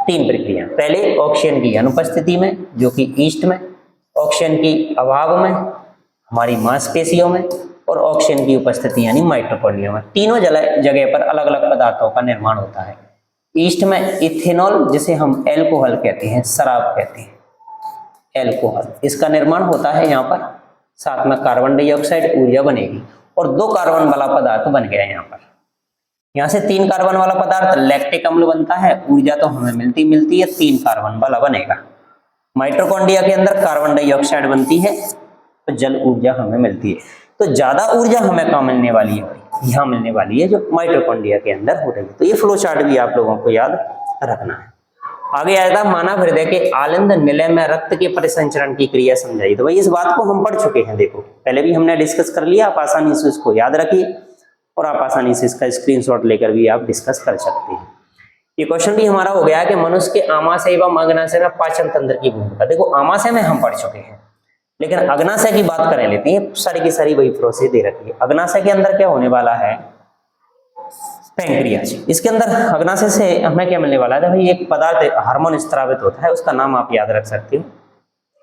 3 प्रक्रिया। पहले ऑक्सीजन की अनुपस्थिति में, जो कि ईस्ट में, ऑक्सीजन की अभाव में हमारी मांसपेशियों में, और ऑक्सीजन की उपस्थिति यानी माइटोकॉन्ड्रिया में। तीनों जगह पर अलग अलग पदार्थों का निर्माण होता है। ईस्ट में इथेनॉल, जिसे हम एल्कोहल कहते हैं, शराब कहते हैं, एल्कोहल, इसका निर्माण होता है यहाँ पर। साथ में कार्बन डाइऑक्साइड, ऊर्जा बनेगी, और 2 कार्बन वाला पदार्थ बन गया यहाँ पर। यहाँ से 3 कार्बन वाला पदार्थ लैक्टिक अम्ल बनता है, ऊर्जा तो हमें मिलती है, 3 कार्बन वाला बनेगा। माइटोकॉन्ड्रिया के अंदर कार्बन डाइऑक्साइड बनती है, तो जल ऊर्जा हमें मिलती है। तो ज्यादा ऊर्जा हमें कहाँ मिलने वाली है, यहाँ मिलने वाली है, जो माइटोकॉन्ड्रिया के अंदर हो रही है। तो ये फ्लो चार्ट भी आप लोगों को याद रखना है। आगे आएगा, मानव हृदय के आलिंद निलय में रक्त के परिसंचरण की क्रिया समझाई। तो भाई इस बात को हम पढ़ चुके हैं, देखो पहले भी हमने डिस्कस कर लिया। आप आसानी से इसको याद रखिए और आप आसानी से इसका स्क्रीनशॉट लेकर भी आप डिस्कस कर सकते हैं। ये क्वेश्चन भी हमारा हो गया कि मनुष्य के आमाशय एवं अग्नाशय में पाचन तंत्र की भूमिका। देखो, आमाशय में हम पढ़ चुके हैं, लेकिन अग्नाशय की बात कर लेते हैं। सारी की सारी वही प्रोसेस दे रखी है। अग्नाशय के अंदर क्या होने वाला है, पैंक्रियाज। इसके अंदर अग्नाशय से हमें क्या मिलने वाला है, तो भाई एक पदार्थ हार्मोन स्त्रावित होता है, उसका नाम आप याद रख सकते हो,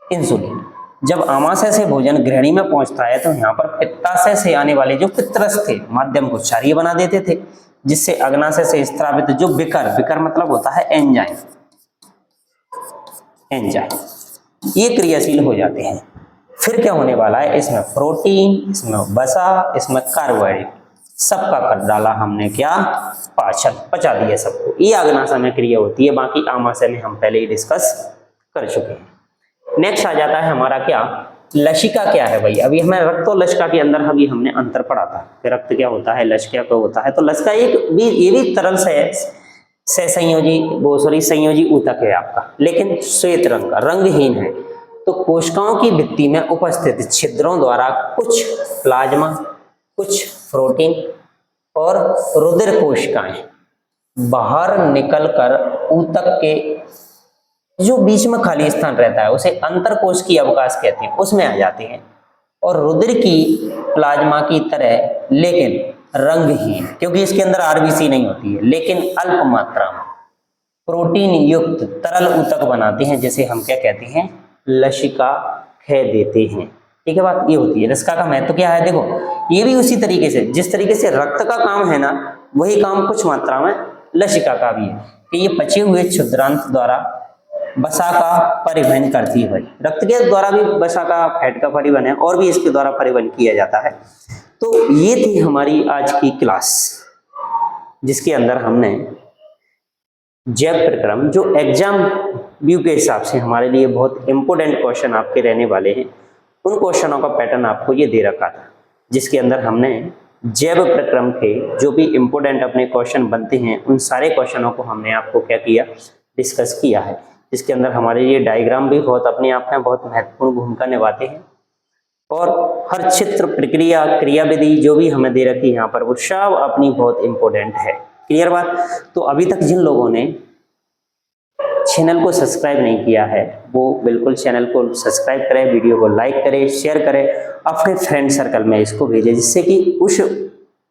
इंसुलिन। जब आमाशय से भोजन गृहिणी में पहुंचता है, तो यहाँ पर पित्ताशय से आने वाले जो पित्तरस थे, माध्यम को क्षारीय बना देते थे, जिससे अग्नाशय से स्त्रावित जो विकर मतलब होता है एंजाइम, ये क्रियाशील हो जाते हैं। फिर क्या होने वाला है, इसमें प्रोटीन, इसमें वसा, इसमें कार्बोहाइड्रेट, सबका कर डाला हमने क्या, पाचन, पचा दिया सबको। ये आग्नाशय में क्रिया होती है, बाकी आमाशय में हम पहले ही डिस्कस कर चुके हैं। नेक्स्ट आ जाता है हमारा क्या, लसिका क्या है भाई। अभी हमें रक्त और लसिका के अंदर अभी हमने अंतर पढ़ा था कि रक्त क्या होता है, लसिका क्या होता है। तो लसिका एक भी, ये भी तरल संयोजी ऊतक है आपका, लेकिन श्वेत रंग का, रंगहीन है। तो कोशिकाओं की भित्ति में उपस्थित छिद्रों द्वारा कुछ प्लाज्मा, कुछ प्रोटीन और रुधिर कोशिकाएं बाहर निकलकर ऊतक के जो बीच में खाली स्थान रहता है उसे अंतरकोश की अवकाश कहते हैं, उसमें आ जाते हैं और रुधिर की प्लाज्मा की तरह, लेकिन रंगहीन, क्योंकि इसके अंदर आरबीसी नहीं होती है, लेकिन अल्प मात्रा में प्रोटीन युक्त तरल ऊतक बनाते हैं, जिसे हम क्या कहते हैं, लसिका कह देते हैं। ठीक है, बात ये होती है। लसिका का महत्व क्या है, देखो ये भी उसी तरीके से, जिस तरीके से रक्त का काम है ना, वही काम कुछ मात्रा में लसिका का भी है कि ये पचे हुए क्षुद्रांत द्वारा वसा का परिवहन करती है। भाई रक्त के द्वारा भी वसा का, फैट का परिवहन है, और भी इसके द्वारा परिवहन किया जाता है। तो ये थी हमारी आज की क्लास, जिसके अंदर हमने जैव प्रक्रम, जो एग्जाम व्यू के हिसाब से हमारे लिए बहुत इंपॉर्टेंट क्वेश्चन आपके रहने वाले हैं, उन क्वेश्चनों का पैटर्न आपको ये दे रखा था, जिसके अंदर हमने जैव प्रक्रम के जो भी इंपॉर्टेंट अपने क्वेश्चन बनते हैं, उन सारे क्वेश्चनों को हमने आपको क्या किया, डिस्कस किया है। जिसके अंदर हमारे लिए डायग्राम भी बहुत अपने आप में बहुत महत्वपूर्ण भूमिका निभाते हैं, और हर चित्र, प्रक्रिया, क्रियाविधि जो भी हमें दे रखी है यहाँ पर, वो सब अपनी बहुत इंपॉर्टेंट है। क्लियर बात। तो अभी तक जिन लोगों ने चैनल को सब्सक्राइब नहीं किया है, वो बिल्कुल चैनल को सब्सक्राइब करें, वीडियो को लाइक करें, शेयर करें, अपने फ्रेंड सर्कल में इसको भेजें, जिससे कि उस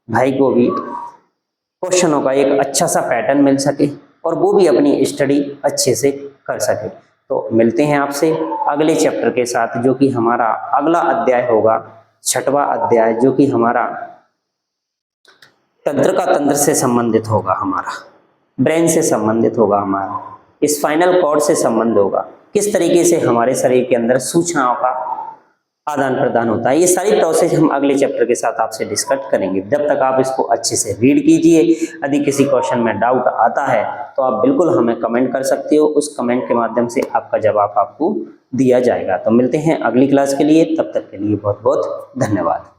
भाई को भी क्वेश्चनों का एक अच्छा सा पैटर्न मिल सके और वो भी अपनी स्टडी अच्छे से कर सके। तो मिलते हैं आपसे अगले चैप्टर के साथ, जो कि हमारा अगला अध्याय होगा, 6वां अध्याय, जो कि हमारा तंत्र का तंत्र से संबंधित होगा, हमारा ब्रेन से संबंधित होगा, हमारा स्पाइनल कॉर्ड से संबंध होगा, किस तरीके से हमारे शरीर के अंदर सूचनाओं का आदान प्रदान होता है। ये सारी प्रोसेस हम अगले चैप्टर के साथ आपसे डिस्कस करेंगे। जब तक आप इसको अच्छे से रीड कीजिए। यदि किसी क्वेश्चन में डाउट आता है तो आप बिल्कुल हमें कमेंट कर सकते हो, उस कमेंट के माध्यम से आपका जवाब आपको दिया जाएगा। तो मिलते हैं अगली क्लास के लिए, तब तक के लिए बहुत बहुत धन्यवाद।